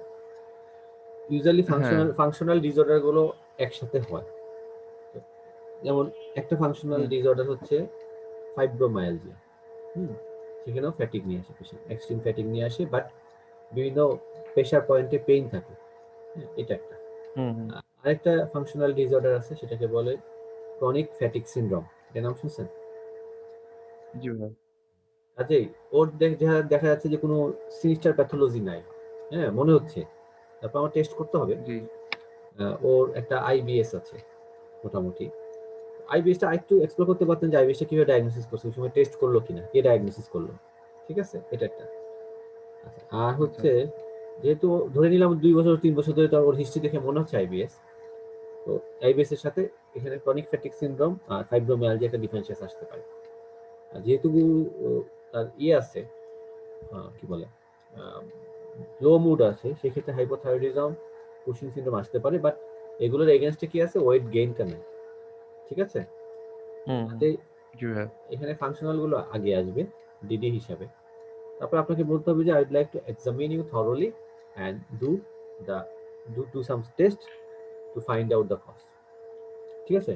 [SPEAKER 1] ইউজুয়ালি ফাংশনাল ডিসঅর্ডার গুলো একসাথে হয়। যেমন একটা ফাংশনাল ডিসঅর্ডার হচ্ছে ফাইব্রোমায়ালজিয়া। সেখানেও ফ্যাটিক নিয়ে আসে, পেশেন্ট এক্সট্রিম ফ্যাটিক নিয়ে আসে, বাট বিভিন্ন প্রেশার পয়েন্টে পেইন থাকে। এটা একটা। আরেকটা ফাংশনাল ডিসঅর্ডার আছে, সেটাকে বলে ক্রনিক ফ্যাটিক সিনড্রোম। এর নাম শুনছেন?
[SPEAKER 4] জি ভাই।
[SPEAKER 1] কাজেই ওর দেখা যাচ্ছে যে কোনো সিনিস্টার প্যাথোলজি নাই, হ্যাঁ মনে হচ্ছে। তারপর আমার টেস্ট করতে হবে।
[SPEAKER 4] জি।
[SPEAKER 1] ওর একটা আইবিএস আছে মোটামুটি। আইবিএসটা আরেকটু এক্সপ্লোর করতে পারতেন যে আইবিএসটা কিভাবে ডায়াগনোসিস করছে, ওই সময় টেস্ট করলো কিনা, কে ডায়াগনোসিস করলো। ঠিক আছে, এটা একটা। আচ্ছা, আর হচ্ছে যেহেতু ধরে নিলাম 2 বছর 3 বছর ধরে ওর হিস্ট্রি দেখে মনে হচ্ছে আইবিএস, তো আইবিএস এর সাথে এখানে ক্রনিক ফ্যাটিক সিনড্রোম আর ফাইব্রোমায়ালজিয়া একটা ডিফারেন্সিয়েশন আসতে পারে। যেহেতু তার আছে কি বলে লো মুড আছে, সেক্ষেত্রে হাইপোথাইরয়েডিজম, কুশিং সিনড্রোম আসতে পারে, বাট এগুলোর এগেইনস্টে কি আছে, ওয়েট গেইনটা নেই। ঠিক আছে, এখানে ফাংশনাল গুলো আগে আসবে ডিডি হিসাবে। তারপর আপনাকে বলতে হবে যে I would like to examine you thoroughly and do some test to find out the cause. ঠিক আছে,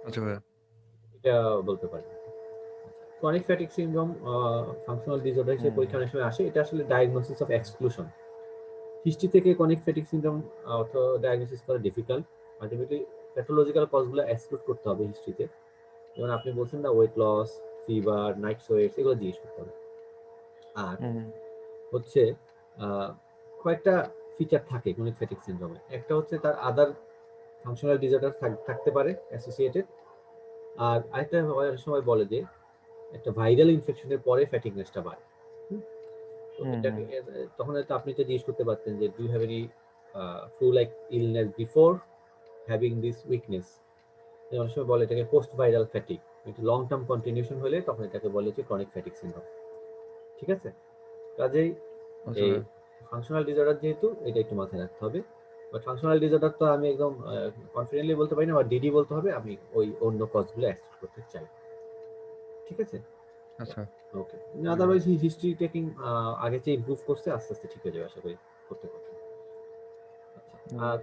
[SPEAKER 4] আচ্ছা ভাই,
[SPEAKER 1] এটা বলতে পারি। Chronic fatigue syndrome functional disorder হিসেবে পরীক্ষার সময় আসে। এটা আসলে ডায়াগনোসিস অফ এক্সক্লুশন। হিস্ট্রি থেকে ক্রনিক ফ্যাটিক সিনড্রোম ডায়াগনোসিস করা ডিফিকাল্ট। আলটিমেটলি প্যাথোলজিক্যাল কজগুলো এক্সক্লুড করতে হবে হিস্ট্রিতে। যেমন আপনি বলছেন না, weight loss, fever, night sweats, এগুলো জিজ্ঞেস করতে হবে। আর হচ্ছে কয়েকটা ফিচার থাকে ক্রনিক ফ্যাটিক সিনড্রোমে। একটা হচ্ছে তার আদার ফাংশনাল ডিসঅর্ডার থাকতে পারে অ্যাসোসিয়েটেড। আর আরেকটা সময় বলে যে একটা ভাইরাল ইনফেকশনের পরে ফ্যাটিকনেসটা বাড়ে। তো এটাকে তখন হয়তো আপনি তো জিজ্ঞেস করতে পারতেন যে do you have any flu like illness before having this weakness. অনেক সময় বলে এটাকে পোস্ট ভাইরাল ফ্যাটিক। একটু লং টার্ম কন্টিনিউশন হলে তখন এটাকে বলে যে ক্রনিক ফ্যাটিক সিনড্রোম। ঠিক আছে, কাজেই এই ফাংশনাল ডিসঅর্ডার যেহেতু এটা একটু মাথায় রাখতে হবে। বাট ফাংশনাল ডিসঅর্ডার তো আমি একদম কনফিডেন্টলি বলতে পারি না, বা ডিডি বলতে হবে। আমি ওই অন্য কজগুলো অ্যাক্সেস করতে চাই। ঠিক আছে,
[SPEAKER 4] আচ্ছা
[SPEAKER 1] ওকে। আদারওয়াইজ হিস্ট্রি টেকিং আগে চেয়ে ইমপ্রুভ করছে, আস্তে আস্তে ঠিক হয়ে যাবে আশা করি করতে করতে। আর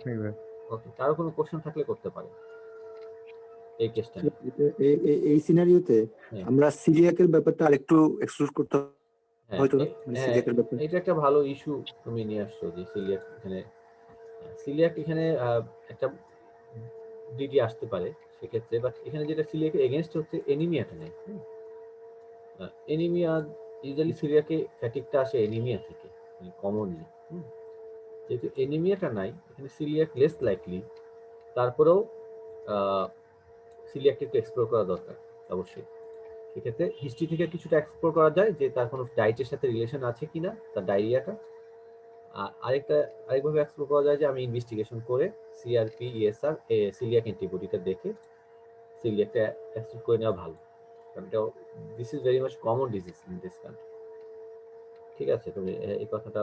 [SPEAKER 1] ওকে, কারো কোনো কোশ্চেন থাকলে করতে পারে এই কেসটা।
[SPEAKER 2] এই সিনারিওতে আমরা সিলিয়াকের ব্যাপারটা আরেকটু এক্সক্লুড করতে হয়তো না, মানে সিলিয়াকের ব্যাপারে।
[SPEAKER 1] এটা একটা ভালো ইস্যু তুমি নিয়ে আসছো যে সিলিয়াক এখানে একটা ডিডি আসতে পারে সেক্ষেত্রে। বাট এখানে যেটা সিলিয়াকের এগেনস্ট হচ্ছে এনিমিয়াটা নেই। এনিমিয়া ইউজুয়ালি সিলিয়াকে ফ্যাটিকটা আসে এনিমিয়া থেকে কমনলি। যেহেতু এনিমিয়াটা নাই এখানে, সিলিয়াক লেস লাইকলি। তারপরেও সিলিয়াককে একটু এক্সপ্লোর করা দরকার অবশ্যই। সেক্ষেত্রে হিস্ট্রি থেকে কিছুটা এক্সপ্লোর করা যায় যে তার কোনো ডায়েটের সাথে রিলেশন আছে কিনা, তার ডায়রিয়াটা। আরেকভাবে এক্সপ্লোর করা যায় যে আমি ইনভেস্টিগেশন করে সিআরপি, ইএসআর, সিলিয়াক অ্যান্টিবডিটা দেখে সিলিয়াকটা এক্সক্লুড করে নেওয়া ভালো, কারণ এটা this is very much common disease in this country. ঠিক আছে, তুমি এই কথাটা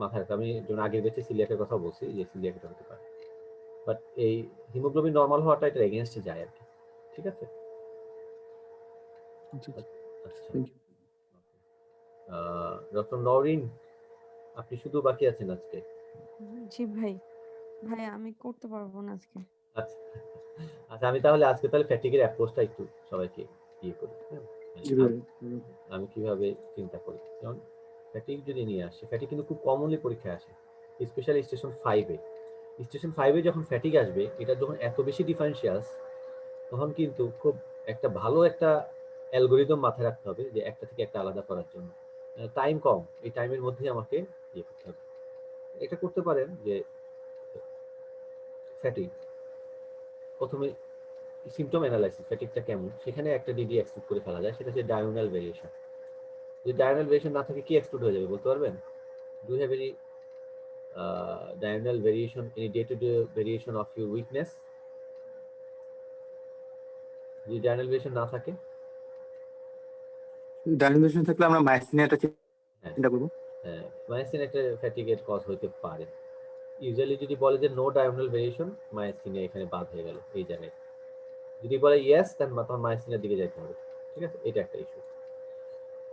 [SPEAKER 1] মাথায় রাখো। আমি যেমন আগের বেঁচে সিলিয়াকের কথা বলছি যে সিলিয়াকটা হতে পারে, বাট এই হিমোগ্লোবিন নর্মাল হওয়াটা এটার এগেনস্টে যায় আর কি। ঠিক আছে, ডক্টর নওরিন, আপনি শুধু বাকি আছেন আজকে।
[SPEAKER 5] জি ভাই, আমি করতে পারবো না আজকে।
[SPEAKER 1] আচ্ছা আচ্ছা, আমি তাহলে আজকে ফ্যাটিকের অ্যাপ্রোচটা একটু সবাইকে ইয়ে করি। আমি কিভাবে চিন্তা করি, যেমন ফ্যাটিক যদি নিয়ে আসে, ফ্যাটিক কিন্তু খুব কমনলি পরীক্ষায় আসে, স্পেশালি স্টেশন 5-এ। স্টেশন 5-এ যখন ফ্যাটিক আসবে, এটা যখন এত বেশি ডিফারেন্সিয়াস, তখন কিন্তু খুব একটা ভালো একটা অ্যালগোরিদম মাথায় রাখতে হবে যে একটা থেকে একটা আলাদা করার জন্য। টাইম কম, এই টাইমের মধ্যেই আমাকে ইয়ে করতে হবে। এটা করতে পারেন যে ফ্যাটিক প্রথমে সিমটম অ্যানালাইসিস, ফ্যাটিকটা কেমন, সেখানে একটা ডিডি এক্সক্লুড করে ফেলা যায়, সেটা হচ্ছে ডায়াগোনাল ভেরিয়েশন। যদি ডায়াগোনাল ভেরিয়েশন না থাকে, কি এক্সক্লুড হয়ে যাবে বলতে পারবেন? Do have any diagonal variation, any day-to-day variation of your weakness? যদি diagonal variation না থাকে,
[SPEAKER 2] ডাইমেনশন থাকলে আমরা মাইসিনিয়াটা
[SPEAKER 1] হ্যাঁ
[SPEAKER 2] চিন্তা করবো।
[SPEAKER 1] হ্যাঁ, মায়োসিন একটা ফ্যাটিকের কজ হতে পারে। ইউজুয়ালি যদি বলে যে নো ডায়াগোনাল ভেরিয়েশন, মায়োসিনিয়া এখানে বাদ হয়ে গেল এই জায়গায়। যদি বলে ইয়েস, তাহলে তখন মায়োসিনের দিকে যেতে হবে। ঠিক আছে, এটা একটা ইস্যু।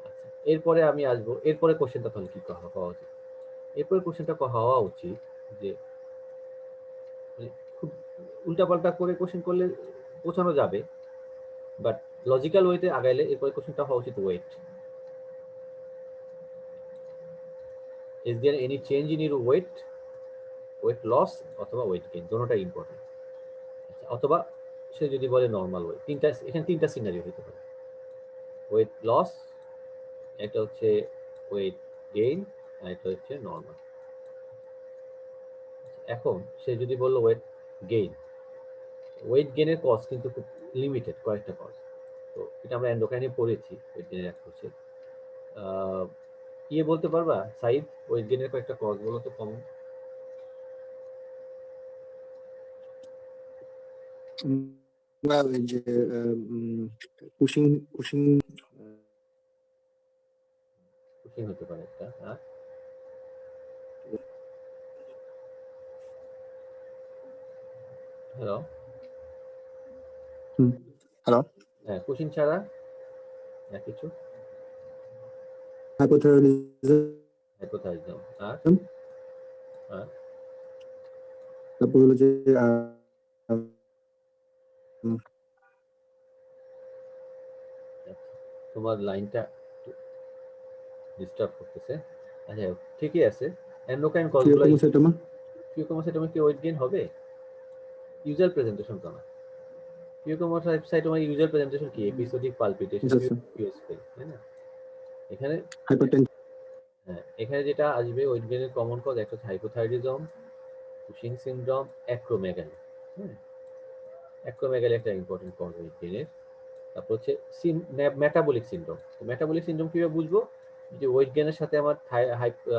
[SPEAKER 1] আচ্ছা, এরপরে আমি আসবো, এরপরে কোশ্চেনটা তাহলে কি হওয়া উচিত? এরপরে কোশ্চেনটা হওয়া উচিত যে খুব উল্টাপাল্টা করে কোশ্চেন করলে পৌঁছানো যাবে, বাট লজিক্যাল ওয়েতে আগাইলে এরপরে কোশ্চেনটা হওয়া উচিত weight. Is there any change in your weight, weight loss অথবা ওয়েট গেইন, দুটোটাই ইম্পর্টেন্ট। আচ্ছা, অথবা সে যদি বলে নর্মাল ওয়েট, এখানে তিনটা সিনারিও হতে পারে। ওয়েট লস, এটা হচ্ছে ওয়েট গেইন, আর এটা হচ্ছে নর্মাল। এখন সে যদি বললো ওয়েট গেইন, ওয়েট গেইনের কজ কিন্তু খুব লিমিটেড, কয়েকটা কজ। তো এটা আমরা এন্ডোক্রাইনে পড়েছি, ওয়েট গেইনের এক হচ্ছে ইয়ে বলতে পারবা সাইদ, ওয়েট গেইনের কয়েকটা কজ বলো তো কমন।
[SPEAKER 2] আমরা ওই যে পুশিং পুশিং
[SPEAKER 1] খুশি হতে পারে একটা। হ্যাঁ, হ্যালো,
[SPEAKER 2] হ্যালো
[SPEAKER 1] হ্যাঁ, কুশিং ছাড়া আর কিছু,
[SPEAKER 2] হাইপোথাইরয়েডিজম,
[SPEAKER 1] হাইপোথাইরয়েডিজম, আর আর
[SPEAKER 2] তারপর হলো যে
[SPEAKER 1] তোমার লাইনটা ডিস্টার্ব করতেছে। আচ্ছা, ঠিকই আছে। এন্ডোক্রাইন কজগুলো,
[SPEAKER 2] কিউকোমোসাইটোমা,
[SPEAKER 1] কিউকোমোসাইটোমা কি ওয়েট গেইন হবে? ইউজার প্রেজেন্টেশন তো না। কিউকোমোসাইটোমা ইউজার প্রেজেন্টেশন কি? এপিসোডিক পালপিটেশন, তাই না? এখানে
[SPEAKER 2] হাইপারটেনশন,
[SPEAKER 1] হ্যাঁ, এখানে যেটা আসবে ওয়েট গেইনের কমন কজ, একটা হাইপোথাইরয়েডিজম, কুশিং সিনড্রোম, অ্যাক্রোমেগালি। হ্যাঁ, অ্যাক্রোমেগালি একটা ইম্পর্টেন্ট কজ ওয়েট গেইনের। তারপর হচ্ছে মেটাবলিক সিনড্রোম। মেটাবলিক সিনড্রোম কিভাবে বুঝবো? যে ওয়েট গেইনের সাথে আমার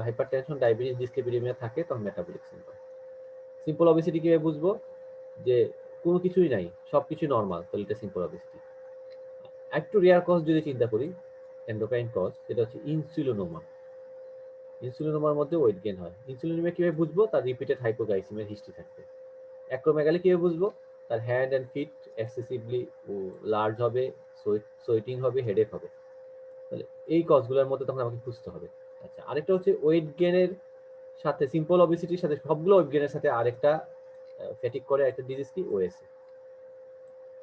[SPEAKER 1] হাইপারটেনশন, ডায়াবেটিস, ডিসলিপিডিমিয়া থাকে, তখন মেটাবলিক সিনড্রোম। সিম্পল অবেসিটি কিভাবে বুঝবো? যে কোনো কিছুই নাই, সবকিছু নর্মাল, তাহলে এটা সিম্পল অবেসিটি। একটু রেয়ার কজ যদি চিন্তা করি, এন্ডোক্রাইন কজ, সেটা হচ্ছে ইনসুলিনোমা। ইনসুলিনোমার মধ্যে ওয়েট গেইন হয়। ইনসুলিনোমা কিভাবে বুঝবো? তার রিপিটেড হাইপোগ্লাইসিমিয়ার হিস্ট্রি থাকবে। অ্যাক্রোমেগালি কিভাবে বুঝবো? তার hand and feet excessively large হবে, সোয়েটিং হবে, হেডেক হবে। তাহলে এই কজগুলোর মধ্যে তখন আমাকে খুঁজতে হবে। আচ্ছা, আরেকটা হচ্ছে ওয়েট গেইনের সাথে, সিম্পল অবেসিটির সাথে, সবগুলো ওয়েট গেইনের সাথে আরেকটা ফ্যাটিক করে একটা ডিজিজ কি? ওএসএ।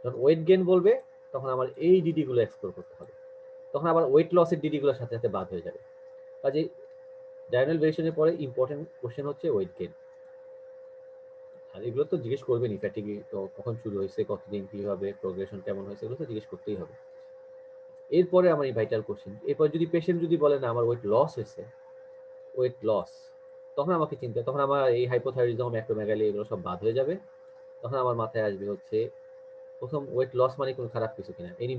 [SPEAKER 1] যখন ওয়েট গেইন বলবে, তখন আমার এই ডিডি গুলো এক্সপ্লোর করতে হবে। তখন আবার ওয়েট লসের ডিডি গুলোর সাথে সাথে বাদ হয়ে যাবে। কাজে ডায়াগোনাল ভেরিয়েশনের পরে ইম্পর্টেন্ট কোশ্চেন হচ্ছে ওয়েট গেইন। আর এগুলো তো জিজ্ঞেস করবেনই, ফ্যাটিক তো কখন শুরু হয়েছে, কতদিন, কিভাবে প্রোগ্রেশন কেমন হয়েছে, এগুলো তো জিজ্ঞেস করতেই হবে। এরপরে আমার এই ভাইটাল কোশ্চেন, এরপর যদি পেশেন্ট যদি বলে না আমার ওয়েট লস হয়েছে, ওয়েট লস, তখন আমাকে চিন্তা, তখন আমার এই হাইপোথাইরয়েডিজম, অ্যাক্রোমেগালি এগুলো সব বাদ হয়ে যাবে। তখন আমার মাথায় আসবে হচ্ছে প্রথম ওয়েট লস মানে কোনো খারাপ কিছু কিনা, এনি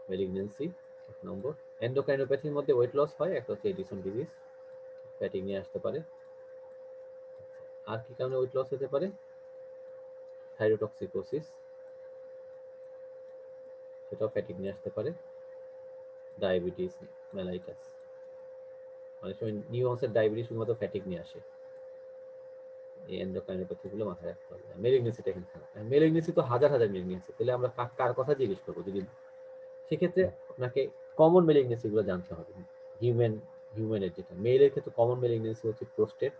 [SPEAKER 1] মেলিগনেন্সি। এক নম্বর, এন্ডোক্রাইনোপ্যাথির মধ্যে ওয়েট লস হয়, একটা হচ্ছে এডিসন ডিজিজ, ফ্যাটিক নিয়ে আসতে পারে। আর কি কারণে ওয়েট লস হতে পারে? থাইরোটক্সিকোসিস, সেটাও ফ্যাটিক নিয়ে আসতে পারে। ডায়াবেটিস মেলাইটাস, অনেক সময় নিউ অনসেট ডায়াবেটিস শুধুমাত্র ফ্যাটিক নিয়ে আসে। এই এন্ডোক্রাইনোপ্যাথি গুলো মাথায় রাখতে হবে। মেলিগনেন্সিটা এখানে খারাপ, মেলিগনেন্সি তো হাজার হাজার মেলিগনেন্সি, তাহলে আমরা কার কথা জিজ্ঞেস করবো? যদি সেক্ষেত্রে আপনাকে কমন মেলিগনেন্সি গুলো জানতে হবে। হিউম্যানের যেটা, মেলের ক্ষেত্রে কমন মেলিগনেন্সি হচ্ছে প্রোস্টেট,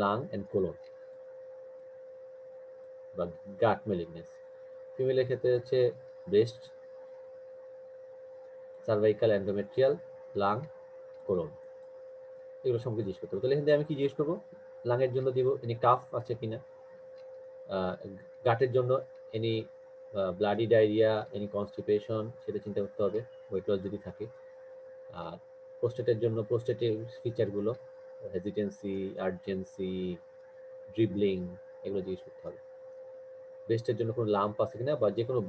[SPEAKER 1] লাং এন্ড কোলন বা গাট মেলিগনেন্সি। ফিমেলের ক্ষেত্রে হচ্ছে breast, cervical, endometrial, lung, colon, এগুলো সম্পর্কে জিজ্ঞেস করতে হবে। তাহলে এখান থেকে আমি কি জিজ্ঞেস করবো? লাংয়ের জন্য দিব এনি কাফ আছে কিনা, গাটের জন্য any bloody diarrhoea, any constipation, সেটা চিন্তা করতে হবে, ওয়েট লস যদি থাকে। আর প্রোস্টেটের জন্য প্রোস্টেটের ফিচারগুলো, হেজিটেন্সি, আর্জেন্সি, ড্রিবলিং, এগুলো জিজ্ঞেস করতে হবে। ব্রেস্টের জন্য কোনো লাম্প আছে কিনা, বা যে কোনো,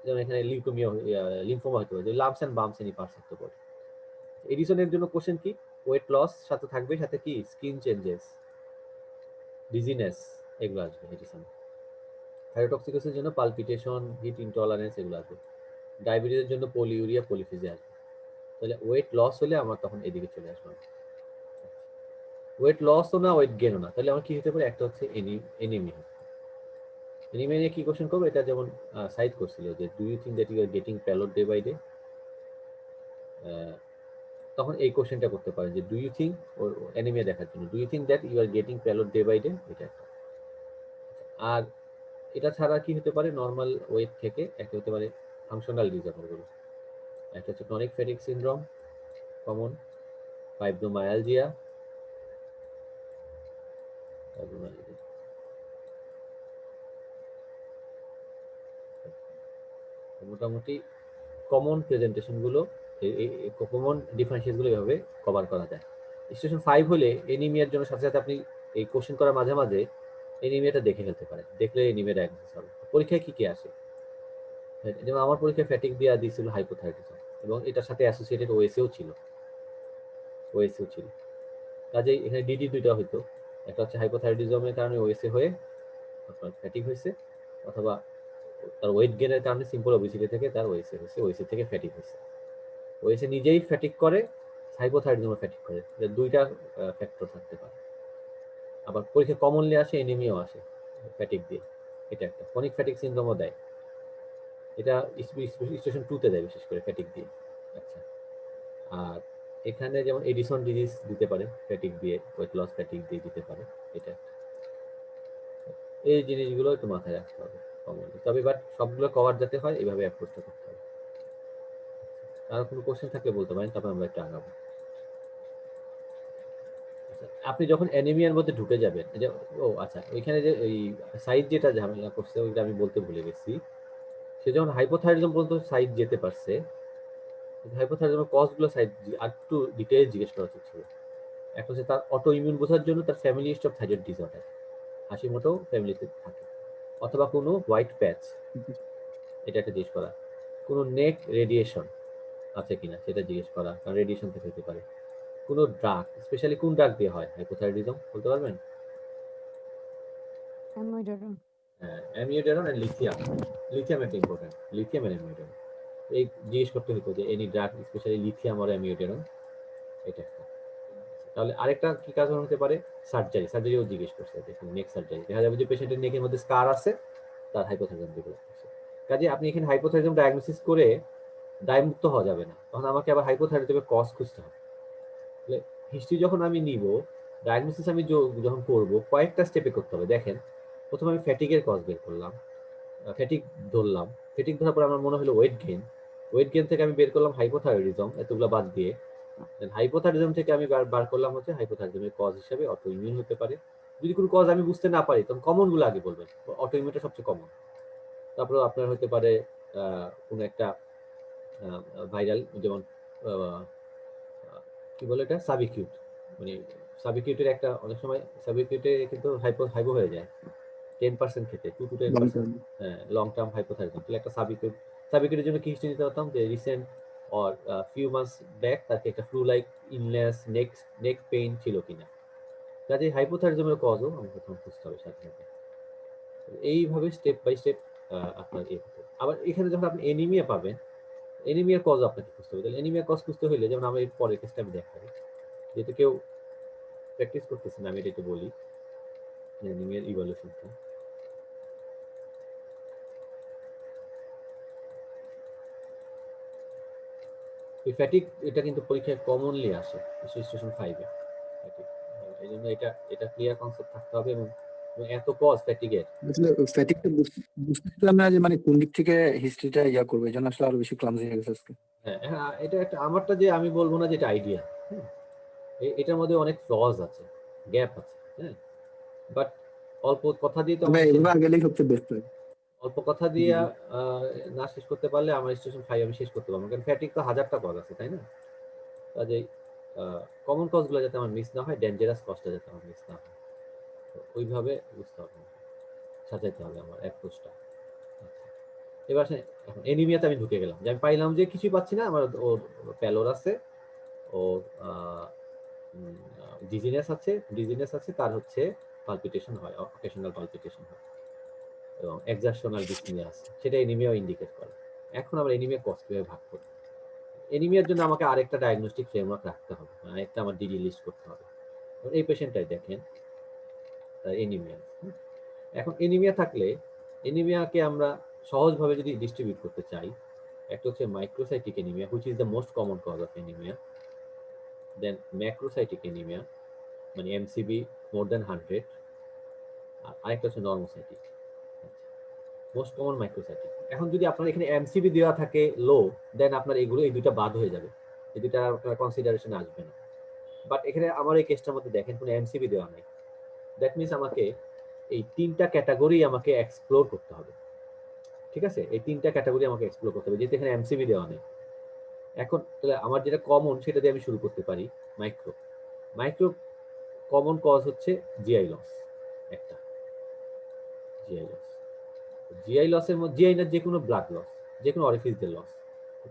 [SPEAKER 1] যেমন এখানে লিউকোমিয়া, লিম্ফোমা হতে পারে, যে lumps and bumps any parts of the body. এডিসনের জন্য কোশ্চেন কি? ওয়েট লস সাথে থাকবে, সাথে কি স্কিন চেঞ্জেস, ডিজিনেস, এগুলো আসবে এডিসন। থাইরোটক্সিকোসিসের জন্য পালপিটেশন, হিট ইনটলারেন্স, এগুলো আসবে। ডায়াবেটিসের জন্য পলিউরিয়া, পলিফিজিয়া আসবে। তাহলে ওয়েট লস হলে আমার তখন এদিকে চলে আসবে। ওয়েট লসও না, ওয়েট গেনও না, তাহলে আমার কি হতে পারে? একটা হচ্ছে এনিমিয়া। এনিমিয়া নিয়ে কি কোশ্চেন করবো? এটা যেমন সাইড করছিল যে do you think that you are getting paled day by day, তখন এই কোশ্চেনটা করতে পারেন যে ডু ইউ থিঙ্ক, অ্যানিমিয়া দেখার জন্য, do you think that you are getting paled day by day, এটা একটা। আর এটা ছাড়া কি হতে পারে? নর্মাল ওয়েট থেকে একটা হতে পারে ফাংশনাল ডিসঅর্ডারগুলো, একটা হচ্ছে chronic fatigue syndrome, common, fibromyalgia, মোটামুটি কমন প্রেজেন্টেশনগুলো, কমন ডিফারেন্সিয়েশনগুলো এভাবে কভার করা যায়। স্টেশন 5 হলে এনিমিয়ার জন্য সাথে সাথে আপনি এই কোশ্চেন করার মাঝে মাঝে এনিমিয়াটা দেখে ফেলতে পারেন, দেখলে এনিমিয়া ডায়াগনোসিস হবে। পরীক্ষায় কি কি আসে? যেমন আমার পরীক্ষায় ফ্যাটিক দেওয়া দিয়েছিল হাইপোথাইরয়েডিজম, এবং এটার সাথে অ্যাসোসিয়েটেড ওএসএও ছিল, কাজেই এখানে ডিডি দুইটা হইতো, একটা হচ্ছে হাইপোথাইরয়েডিজমের কারণে ওএসএ হয়ে আপনার ফ্যাটিক হয়েছে, অথবা তার ওয়েট গেনের কারণে সিম্পল ওবেসিটি থেকে তার ওএসএ হয়েছে, ওএসএ থেকে ফ্যাটিক হয়েছে। ওএসএ নিজেই ফ্যাটিক করে, হাইপোথাইরয়েডিজমও ফ্যাটিক করে, দুইটা ফ্যাক্টর থাকতে পারে। আবার পরীক্ষা কমনলি আসে এনিমিয়াও আসে ফ্যাটিক দিয়ে, এটা একটা। ক্রনিক ফ্যাটিক সিনড্রোমও দেয়, এটা স্টেশন 2 তে দেয় বিশেষ করে ফ্যাটিক দিয়ে। আচ্ছা, আর এখানে যেমন এডিসন ডিজিজ দিতে পারে ফ্যাটিক দিয়ে, ওয়েট লস ফ্যাটিক দিয়ে দিতে পারে, এটা। এই জিনিসগুলো একটু মাথায় রাখতে হবে কমনলি, তবে বাট সবগুলো কভার যাতে হয় এইভাবে অ্যাপ্রোচটা করতে হবে। আর কোনো কোশ্চেন থাকলে বলতে পারেন, তারপর আমরা একটু আগাবো। আপনি যখন অ্যানিমিয়ার মধ্যে ঢুকে যাবেন, যে ও আচ্ছা, ওইখানে যে এই সাইজ যেটা ঝামেলা করছে ওইটা আমি বলতে ভুলে গেছি। সে যখন হাইপোথাইরয়েডিজম পর্যন্ত সাইজ যেতে পারছে, হাইপোথাইরয়েডিজমের কজগুলো সাইড আর একটু ডিটেইলস জিজ্ঞেস করা উচিত ছিল। একটা হচ্ছে তার অটো ইমিউন বোঝার জন্য তার family history of thyroid disorder, Hashimoto ফ্যামিলিতে থাকে, অথবা কোনো হোয়াইট প্যাচ, এটা একটা জিজ্ঞেস করা। কোনো নেক রেডিয়েশন আছে কিনা সেটা জিজ্ঞেস করা, কারণ রেডিয়েশন থেকে হতে পারে। কোনো ড্রাগ, স্পেশালি কোন ড্রাগ দিয়ে হয় হাইপোথাইরয়েডিজম বলতে পারবেন?
[SPEAKER 5] অ্যামোডারন।
[SPEAKER 1] হ্যাঁ, অ্যামিওডারন এন্ড লিথিয়াম। লিথিয়াম একটা ইম্পর্টেন্ট, লিথিয়াম এন্ড অ্যামিওডারন এই জিজ্ঞেস করতে হতো যে এনি ড্রাগ স্পেশালি লিথিয়াম আর অ্যামিওডারন, এটা একটা। তাহলে আরেকটা কি কারণ হতে পারে? সার্জারিও জিজ্ঞেস করছে, দেখুন নেক সার্জারি, দেখা যাবে যে পেশেন্টের নেকের মধ্যে স্কার আছে, তার হাইপোথাইরয়েডিজম ডেভেলপ করছে। কাজে আপনি এখানে হাইপোথাইরয়েডিজম ডায়াগনোসিস করে দায়মুক্ত হওয়া যাবে না, তখন আমাকে আবার হাইপোথাইরয়েডিজমের কজ খুঁজতে হবে। তাহলে হিস্ট্রি যখন আমি নিব, ডায়াগনোসিস আমি যখন করব, কয়েকটা স্টেপে করতে হবে। দেখেন, প্রথমে আমি ফ্যাটিকের কজ বের করলাম, ফ্যাটিক ধরলাম, ফ্যাটিক ধরার পর আমার মনে হলো ওয়েট গেইন থেকে আমি বের করলাম হাইপোথাইরয়েডিজম, এতগুলো বাদ দিয়ে। দেন হাইপোথাইরয়েডিজম থেকে আমি বার করলাম হচ্ছে হাইপোথাইরয়েডিজমের কজ হিসেবে অটো ইমিউন হতে পারে। যদি কোনো কজ আমি বুঝতে না পারি, তখন কমন গুলো আগে বলবেন, অটো ইমিউনটা সবচেয়ে কমন। তারপর আপনার হতে পারে কোনো একটা ভাইরাল, যেমন কি বলে এটা, সাবিকিউট, মানে সাবিকিউটের একটা, অনেক সময় সাবিকিউটে কিন্তু হাইপো হয়ে যায় 10% খেতে, 2 to 10%। হ্যাঁ, লং টার্ম হাইপোথাইরয়েডিজম, তাহলে একটা সাবিকিউটের জন্য কি হিস্ট্রি নিতে পারতাম, যে recent or few months back তাকে একটা ফ্লু লাইক ইলনেস, নেক পেইন ছিল কিনা। কাজে হাইপোথাইরয়েডিজমের কজও আমাকে তখন খুঁজতে হবে সাথে সাথে। এইভাবে স্টেপ বাই স্টেপ আপনার হতে। আবার এখানে যখন আপনি এনিমিয়া পাবেন, এনিমিয়ার কজ আপনাকে খুঁজতে হবে। তাহলে এনিমিয়ার কজ খুঁজতে হলে, যেমন আমরা এর পরের কেসটা আমি দেখাই, যেহেতু কেউ প্র্যাকটিস করতেছে না, আমি এটা একটু বলি অ্যানিমিয়ার ইভ্যালুয়েশনটা। এই ফ্যাটিক, এটা কিন্তু পরীক্ষায় কমনলি আসে স্টেশন 5 এ ফ্যাটিক। এই জন্য এটা ক্লিয়ার কনসেপ্ট থাকতে হবে, এবং এত কজ ফ্যাটিকের।
[SPEAKER 2] আসলে ফ্যাটিকটা বুঝতেছিলাম না যে মানে কোন দিক থেকে হিস্ট্রিটা করবে, এই জন্য আসলে আরো বেশি ক্লামজি হয়ে গেছে আজকে।
[SPEAKER 1] হ্যাঁ হ্যাঁ, এটা একটা আমারটা যে আমি বলবো না যেটা আইডিয়া, হ্যাঁ, এটার মধ্যে অনেক ফ্লজ আছে, গ্যাপ আছে, হ্যাঁ, বাট অল্প কথা দিয়ে তো
[SPEAKER 2] তবে
[SPEAKER 1] আমাকে
[SPEAKER 2] এভাবে গেলেই সবচেয়ে বেস্ট হয়।
[SPEAKER 1] অল্প কথা
[SPEAKER 2] জি
[SPEAKER 1] দিয়ে
[SPEAKER 2] জি।
[SPEAKER 1] না শেষ করতে পারলে আমার স্টেশন 5 আমি শেষ করতে পারবো না। কারণ ফ্যাটিক তো হাজারটা কজ আছে, তাই না? কাজেই কমন কজগুলো যাতে আমার মিস না হয়, ডেঞ্জারাস কজটা যাতে আমার মিস না হয়, তো ওইভাবে বুঝতে হবে, সাজাইতে হবে আমার অ্যাপ্রোচটা। আচ্ছা, এবার এখন এনিমিয়াতে আমি ঢুকে গেলাম, যে আমি পাইলাম যে কিছুই পাচ্ছি না, আমার ওর প্যালোর আছে, ওর ডিজিনেস আছে, তার হচ্ছে পালপিটেশন হয়, অকেশনাল পালপিটেশন হয়, এবং এক্সারশনাল ডিসনিয়া আছে, সেটা এনিমিয়াও ইন্ডিকেট করে। এখন আমরা এনিমিয়া কজ কিভাবে ভাগ করি? এনিমিয়ার জন্য আমাকে আরেকটা ডায়াগনস্টিক ফ্রেমওয়ার্ক রাখতে হবে, আরেকটা আমার ডিডি লিস্ট করতে হবে। এই পেশেন্টটাই দেখেন এনিমিয়া। এখন এনিমিয়া থাকলে এনিমিয়াকে আমরা সহজভাবে যদি ডিস্ট্রিবিউট করতে চাই, একটা হচ্ছে microcytic anaemia, which is the most common cause of anaemia, then macrocytic anaemia মানে এমসিবি মোর দেন 100, আর আরেকটা হচ্ছে নর্মোসাইটিক, মোস্ট কমন মাইক্রোসাইটিক। এখন যদি আপনার এখানে এমসিবি দেওয়া থাকে লো, দেন আপনার এগুলো এই দুইটা বাদ হয়ে যাবে, এই দুইটা আপনার কনসিডারেশনে আসবে না। বাট এখানে আমার এই কেসটার মধ্যে দেখেন কোনো এমসিবি দেওয়া নেই, দ্যাট মিনস আমাকে এই তিনটা ক্যাটাগরি আমাকে এক্সপ্লোর করতে হবে। ঠিক আছে, এই তিনটা ক্যাটাগরি আমাকে এক্সপ্লোর করতে হবে, যেহেতু এখানে এমসিবি দেওয়া নেই। এখন তাহলে আমার যেটা কমন সেটা দিয়ে আমি শুরু করতে পারি। মাইক্রো মাইক্রো কমন কজ হচ্ছে জিআই লস, একটা জিআই লস। জিআই লসের মধ্যে জিআই না, যে কোনো ব্লাড লস, যে কোনো অরিফিসদের লস,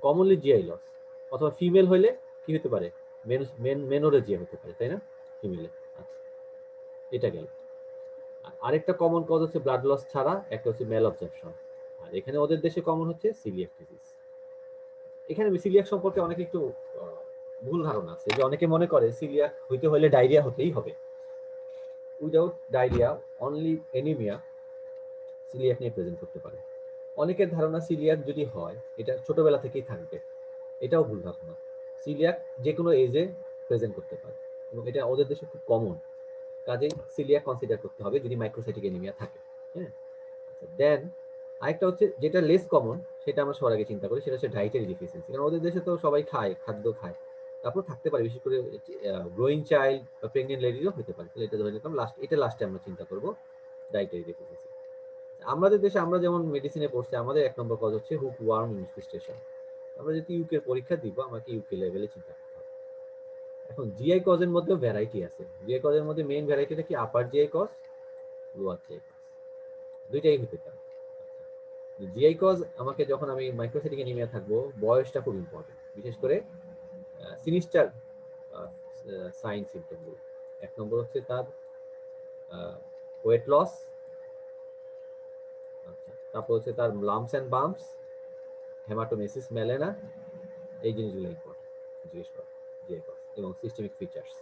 [SPEAKER 1] কমনলি জিআই লস, অথবা ফিমেল হলে কি হতে পারে, মেনোরেজিয়া হতে পারে, তাই না, ফিমেলে। আচ্ছা, এটা গেল। আরেকটা কমন কজ হচ্ছে ব্লাড লস ছাড়া, একটা হচ্ছে ম্যাল অবজেপশন, আর এখানে ওদের দেশে কমন হচ্ছে সিলিয়াক ডিজিজ। এখানে সিলিয়াক সম্পর্কে অনেকে একটু ভুল ধারণা আছে, যে অনেকে মনে করে সিলিয়াক হইতে হলে ডায়রিয়া হতেই হবে। Without diarrhoea only anaemia coeliac নিয়ে প্রেজেন্ট করতে পারে। অনেকের ধারণা সিলিয়াক যদি হয় এটা ছোটবেলা থেকেই থাকবে, এটাও ভুল ধারণা। সিলিয়াক যে কোনো এজে প্রেজেন্ট করতে পারে, এবং এটা ওদের দেশে খুব কমন। কাজেই সিলিয়াক কনসিডার করতে হবে যদি মাইক্রোসাইটিক এনিমিয়া থাকে। হ্যাঁ, দেন আরেকটা হচ্ছে যেটা লেস কমন, সেটা আমরা সবার আগে চিন্তা করি, সেটা হচ্ছে ডায়েটারি ডিফিসিয়েন্সি। কারণ ওদের দেশে তো সবাই খায়, খাদ্য খায়, তারপর থাকতে পারে, বিশেষ করে গ্রোয়িং চাইল্ড বা প্রেগনেন্ট লেডিরও হতে পারে। তাহলে এটা ধরে নিলাম এটা লাস্টে আমরা চিন্তা করবো, ডায়েটারি ডিফিসিয়েন্সি। আমাদের দেশে আমরা যেমন মেডিসিনে পড়ছি, আমাদের 1 নম্বর কজ হচ্ছে হুক ওয়ার্ম ইনফেস্টেশন। আমরা যদি ইউকে পরীক্ষা দিব, আমাকে ইউকে লেভেলে চিন্তা করতে হবে। এখন জিআই কজের মধ্যে ভ্যারাইটি আছে। জিআই কজের মধ্যে মেইন ভ্যারাইটিটা কি, upper GI cause, lower GI cause, দুইটাই হতে পারে। জিআই কজ আমাকে যখন আমি মাইক্রোসাইটিক এনিমিয়া থাকবো, বয়সটা খুব ইম্পর্টেন্ট, বিশেষ করে সিনিস্টার সাইন সিমটমগুলো। 1 নম্বর হচ্ছে তার ওয়েট লস, আচ্ছা, তারপর হচ্ছে তার লাম্পস অ্যান্ড বাম্পস, হেমাটোমেসিস, মেলেনা, এই জিনিসগুলো ইম্পর্টেন্ট জিজ্ঞেস করা, জিআই কজ এবং সিস্টেমিক ফিচার্স।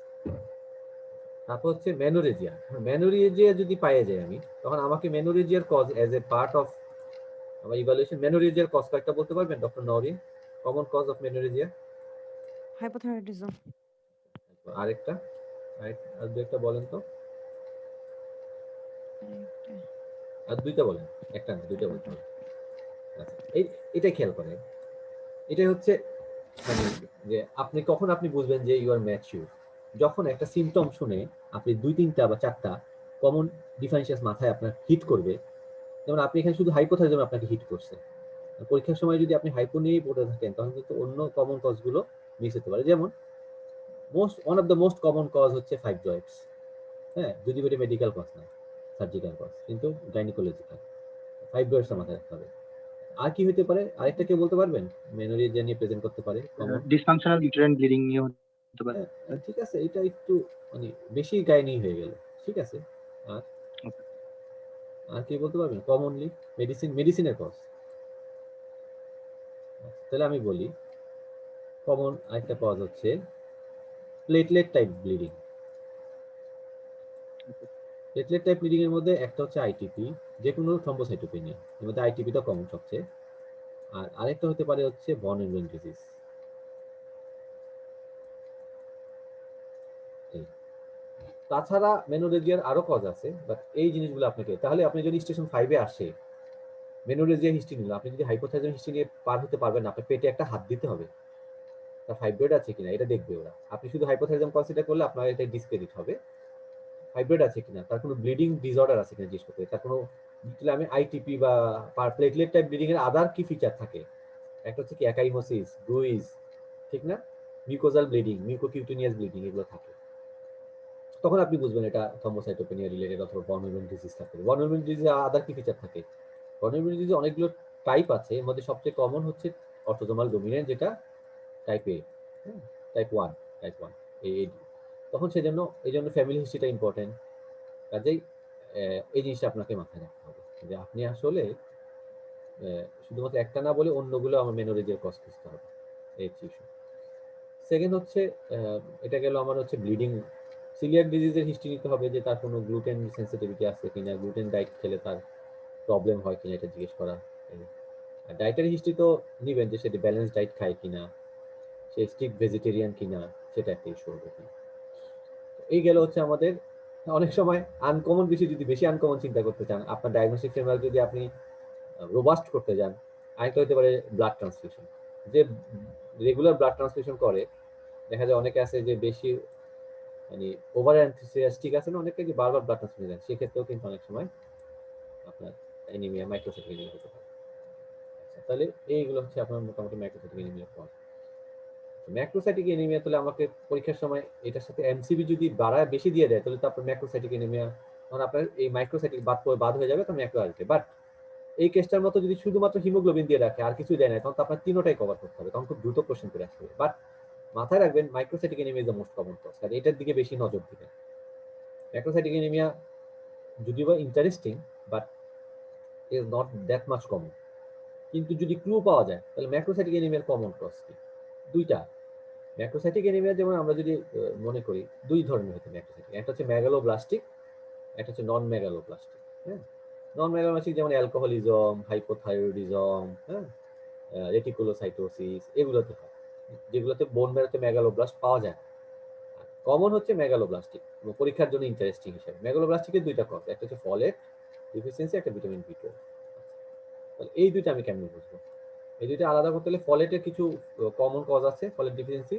[SPEAKER 1] তারপর হচ্ছে মেনোরেজিয়া। মেনোরেজিয়া যদি পাইয়ে যাই আমি, তখন আমাকে মেনোরেজিয়ার cause as a part of আমার ইভালুয়েশন, মেনোরেজিয়ার কজ কয়েকটা বলতে পারবেন doctor Nowrin? Common cause of menorrhagia
[SPEAKER 5] hypothyroidism.
[SPEAKER 1] আরেকটা, আর দুইটা বলেন তো,
[SPEAKER 5] আরেকটা
[SPEAKER 1] আর দুইটা বলেন, একটা না দুইটা বলতে হবে। আচ্ছা, এটাই খেয়াল করেন, এটাই হচ্ছে মানে যে আপনি বুঝবেন যে ইউ আর ম্যাচিউর, যখন একটা সিমটম শুনে আপনি 2-3টা বা 4টা কমন ডিফারেন্সিয়াস মাথায় আপনার হিট করবে। যেমন আপনি এখানে শুধু হাইপোথাইজম আপনাকে হিট করছে, পরীক্ষার সময় যদি আপনি হাইপো নিয়েই পড়ে থাকেন, তখন কিন্তু অন্য কমন কজগুলো মিস হতে পারে। যেমন one of the most common cause হচ্ছে ফাইব্রয়েডস। হ্যাঁ, যদি এটা মেডিকেল কজ না, সার্জিক্যাল কজ, কিন্তু গাইনোকোলজিক্যাল, ফাইব্রয়েডস মাথায় রাখতে হবে। আর কি হতে পারে, আরেকটা কেউ বলতে পারবেন? মেনোরিজিয়া নিয়ে প্রেজেন্ট করতে পারে কমন।
[SPEAKER 2] ডিসফাংশনাল ইউটেরাইন ব্লিডিং নিয়ে হতে পারে।
[SPEAKER 1] ঠিক আছে, এটা একটু মানে বেশি গাইনি হয়ে গেল। ঠিক আছে, আর আর কি বলতে পারবেন কমনলি? মেডিসিনের কজ। তাহলে আমি বলি, কমন আরেকটা কজ হচ্ছে platelet type bleeding. Platelet type bleeding এর মধ্যে একটা হচ্ছে আইটিপি, যে কোনো থ্রম্বোসাইটোপেনিয়া, এর মধ্যে আইটিপিটা কমন সবচেয়ে। আর আরেকটা হতে পারে হচ্ছে বন এন্ড্রোজেন ডিজিজ। তাছাড়া মেনোরেজিয়ার আরো কজ আছে, বাট এই জিনিসগুলো আপনাকে, তাহলে আপনি যদি স্টেশন 5-এ আসে, মেনোরেজিয়া হিস্ট্রি নিল, আপনি যদি হাইপোথাইজম হিস্ট্রি নিয়ে পার হতে পারবেন না, আপনার পেটে একটা হাত দিতে হবে, তার ফাইব্রয়েড আছে কিনা এটা দেখবে ওরা। আপনি শুধু হাইপোথাইরয়েডিজম কনসিডার করলে আপনার এটা ডিসক্রেডিট হবে। ফাইব্রয়েড আছে কিনা, তার কোনো ব্লিডিং ডিসঅর্ডার আছে কিনা জিজ্ঞেস করতে, তার কোনো আমি আইটিপি বা প্লেটলেট টাইপ ব্লিডিং এর আদার কি ফিচার থাকে। একটা হচ্ছে কি একাইমোসিস, ব্রুইজ, ঠিক না, মিউকোজাল ব্লিডিং, মিউকোকিউটেনিয়াস ব্লিডিং এগুলো থাকে। তখন আপনি বুঝবেন এটা থ্রম্বোসাইটোপেনিয়া রিলেটেড অথবা ভন হিউম্যান ডিজিজ থাকে। ভন হিউম্যান ডিজিজে আদার কি ফিচার থাকে, ভন হিউম্যান ডিজিজে অনেকগুলো টাইপ আছে, এর মধ্যে সবচেয়ে কমন হচ্ছে অটোজোমাল ডোমিনেন্ট, যেটা টাইপ এ, টাইপ 1, টাইপ 1 এই। তখন সেজন্য এই জন্য ফ্যামিলি হিস্ট্রিটা ইম্পর্টেন্ট। কাজেই এই জিনিসটা আপনাকে মাথায় রাখতে হবে যে আপনি আসলে শুধুমাত্র একটা না বলে অন্যগুলো আমার মেনোরেজের কজ খুঁজতে হবে, এই ইস্যু। সেকেন্ড হচ্ছে এটা গেল আমার হচ্ছে ব্লিডিং। সিলিয়াক ডিজিজের হিস্ট্রি নিতে হবে, যে তার কোনো গ্লুটেন সেন্সিটিভিটি আছে কিনা, গ্লুটেন ডায়েট খেলে তার প্রবলেম হয় কিনা এটা জিজ্ঞেস করা। আর ডায়েটারি হিস্ট্রি তো নিবেন, যে সে ব্যালেন্স ডায়েট খায় কিনা, সে স্ট্রিক্ট ভেজিটেরিয়ান কিনা, সেটা একটা ইস্যু হবে কিনা। এই গেল হচ্ছে আমাদের অনেক সময় আনকমন বিষয়। যদি বেশি আনকমন চিন্তা করতে চান, আপনার ডায়াগনস্টিক ফ্রেমওয়ার্ক যদি আপনি রোবাস্ট করতে যান, আরেকটা হতে পারে ব্লাড ট্রান্সফিউশন। যে রেগুলার ব্লাড ট্রান্সফিউশন করে, দেখা যায় অনেকে আছে যে বেশি মানে ওভার এনথুসিয়াস্টিক আছে না, অনেকে যে বারবার ব্লাড ট্রান্সফিউশন দেন, সেক্ষেত্রেও কিন্তু অনেক সময় আপনার অ্যানিমিয়া, মাইক্রোসাইটিক অ্যানিমিয়া হতে পারে। তাহলে এইগুলো হচ্ছে আপনার মোটামুটি মাইক্রোসাইটিক অ্যানিমিয়ার পর। ম্যাক্রোসাইটিক অ্যানিমিয়া তাহলে আমাকে পরীক্ষার সময় এটার সাথে এমসিবি যদি বাড়ায় বেশি দিয়ে দেয়, তাহলে তো আপনার ম্যাক্রোসাইটিক অ্যানিমিয়া, তখন আপনার এই মাইক্রোসাইটিক বাদ হয়ে যাবে, তো ম্যাক্রো আসবে। বাট এই কেসটার মতো যদি শুধুমাত্র হিমোগ্লোবিন দিয়ে রাখে আর কিছু দেয় না, তখন তো আপনার তিনোটাই কভার করতে হবে, তখন খুব দ্রুত কোশ্চেন করে আসতে হবে। বাট মাথায় রাখবেন microcytic anaemia is the most common cause, কারণ এটার দিকে বেশি নজর দিবেন। ম্যাক্রোসাইটিক অ্যানিমিয়া যদিও বা interesting, but is not that much common. কিন্তু যদি ক্লু পাওয়া যায়, তাহলে ম্যাক্রোসাইটিক অ্যানিমিয়ার কমন কজ কি? দুইটা। ম্যাক্রোসাইটিক অ্যানিমিয়া যেমন আমরা যদি মনে করি দুই ধরনের হতে ম্যাক্রোসাইটিক, একটা হচ্ছে মেগালোব্লাস্টিক, একটা হচ্ছে নন মেগালোব্লাস্টিক। হ্যাঁ, নন মেগালোব্লাস্টিক যেমন অ্যালকোহলিজম, হাইপোথাইরয়েডিজম, হ্যাঁ, রেটিকুলোসাইটোসিস, এগুলোতে হয়, যেগুলোতে বোন ম্যারোতে মেগালোব্লাস্ট পাওয়া যায়। কমন হচ্ছে মেগালোব্লাস্টিক, পরীক্ষার জন্য ইন্টারেস্টিং হিসেবে। মেগালোব্লাস্টিকের দুইটা কজ, একটা হচ্ছে ফলেট ডিফিসিয়েন্সি, একটা ভিটামিন বি12। তাহলে এই দুইটা আমি কেমন বুঝবো? এই দুইটা আলাদা করতে হলে ফলেটের কিছু কমন কজ আছে ফলেট ডিফিসিয়েন্সি।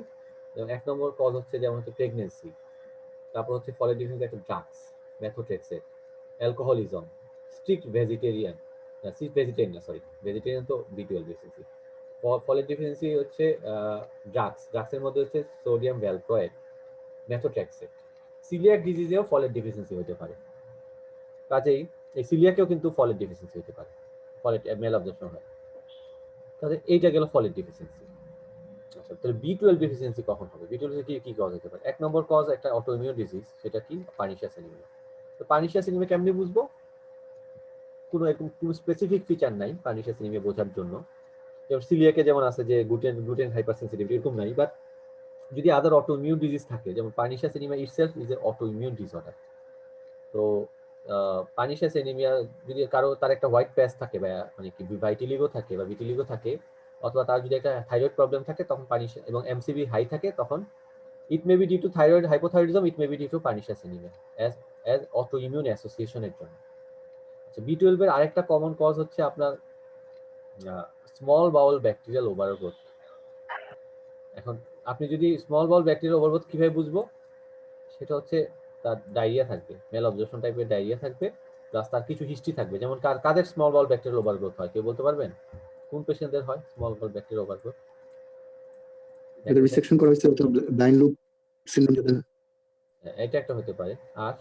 [SPEAKER 1] যেমন এক নম্বর কজ হচ্ছে যেমন হচ্ছে প্রেগনেন্সি, তারপর হচ্ছে ফলেট ডিফিসিয়েন্সি একটা drugs, methotrexate, alcoholism, strict vegetarian, vegetarian তো বি12 ডিফিসিয়েন্সি। ফলেট ডিফিসিয়েন্সি হচ্ছে ড্রাগসের মধ্যে হচ্ছে সোডিয়াম ভ্যালপ্রয়েড, মেথোট্রেক্সেট। সিলিয়াক ডিজিজেও ফলেট ডিফিসিয়েন্সি হতে পারে, কাজেই এই সিলিয়াকেও কিন্তু ফলেট ডিফিসিয়েন্সি হতে পারে, ফলেট মেল অবজর্পশন হয়। তাহলে এইটা গেল ফলেট ডিফিসিয়েন্সি। আচ্ছা, তাহলে বি12 ডিফিসিয়েন্সি কখন হবে? বি12 কি কি কজ হতে পারে? এক নম্বর কজ একটা অটোইমিউন ডিজিজ, সেটা কি? Pernicious anaemia. তো পার্নিশিয়াস অ্যানিমিয়া কেমনে বুঝবো? কোনো স্পেসিফিক ফিচার নাই পার্নিশিয়াস অ্যানিমিয়া বোঝার জন্য। যেমন সিলিয়াকে যেমন আছে যে গ্লুটেন হাইপার সেন্সিটিভিটি, এরকম নাই। বাট যদি আদার অটোইমিউন ডিজিজ থাকে, যেমন pernicious anaemia itself is a autoimmune disorder. তো পার্নিশিয়াস অ্যানিমিয়া যদি কারো তার একটা হোয়াইট প্যাচ থাকে, বা মানে কি ভাইটিলিগো থাকে বা ভিটিলিগো থাকে, অথবা তার যদি একটা থাইরয়েড প্রবলেম থাকে, তখন পার্নিশিয়াস এবং এমসিবি হাই থাকে, তখন it may be due to thyroid hypothyroidism, it may be due to pernicious anaemia as autoimmune অ্যাসোসিয়েশনের জন্য। আচ্ছা, বি12 এর আরেকটা কমন কজ হচ্ছে আপনার স্মল বাউল ব্যাকটেরিয়াল ওভারগ্রোথ। এখন আপনি যদি স্মল বাউল ব্যাকটেরিয়াল ওভারগ্রোথ কিভাবে বুঝবো? সেটা হচ্ছে তার ডায়রিয়া থাকবে, মেল অবজর্পশন টাইপের ডায়রিয়া থাকবে, প্লাস তার কিছু হিস্ট্রি থাকবে। যেমন কাদের স্মল বাউল ব্যাকটেরিয়াল ওভারগ্রোথ হয়, কেউ বলতে পারবেন? কোন পেশেন্টদের হয় স্মল বাউল ব্যাকটেরিয়াল ওভারগ্রোথ?
[SPEAKER 2] যাদের রিসেকশন করা হয়েছে অথবা ব্লাইন্ড লুপ সিনড্রোম যাদের।
[SPEAKER 1] এটা একটা হতে পারে। আর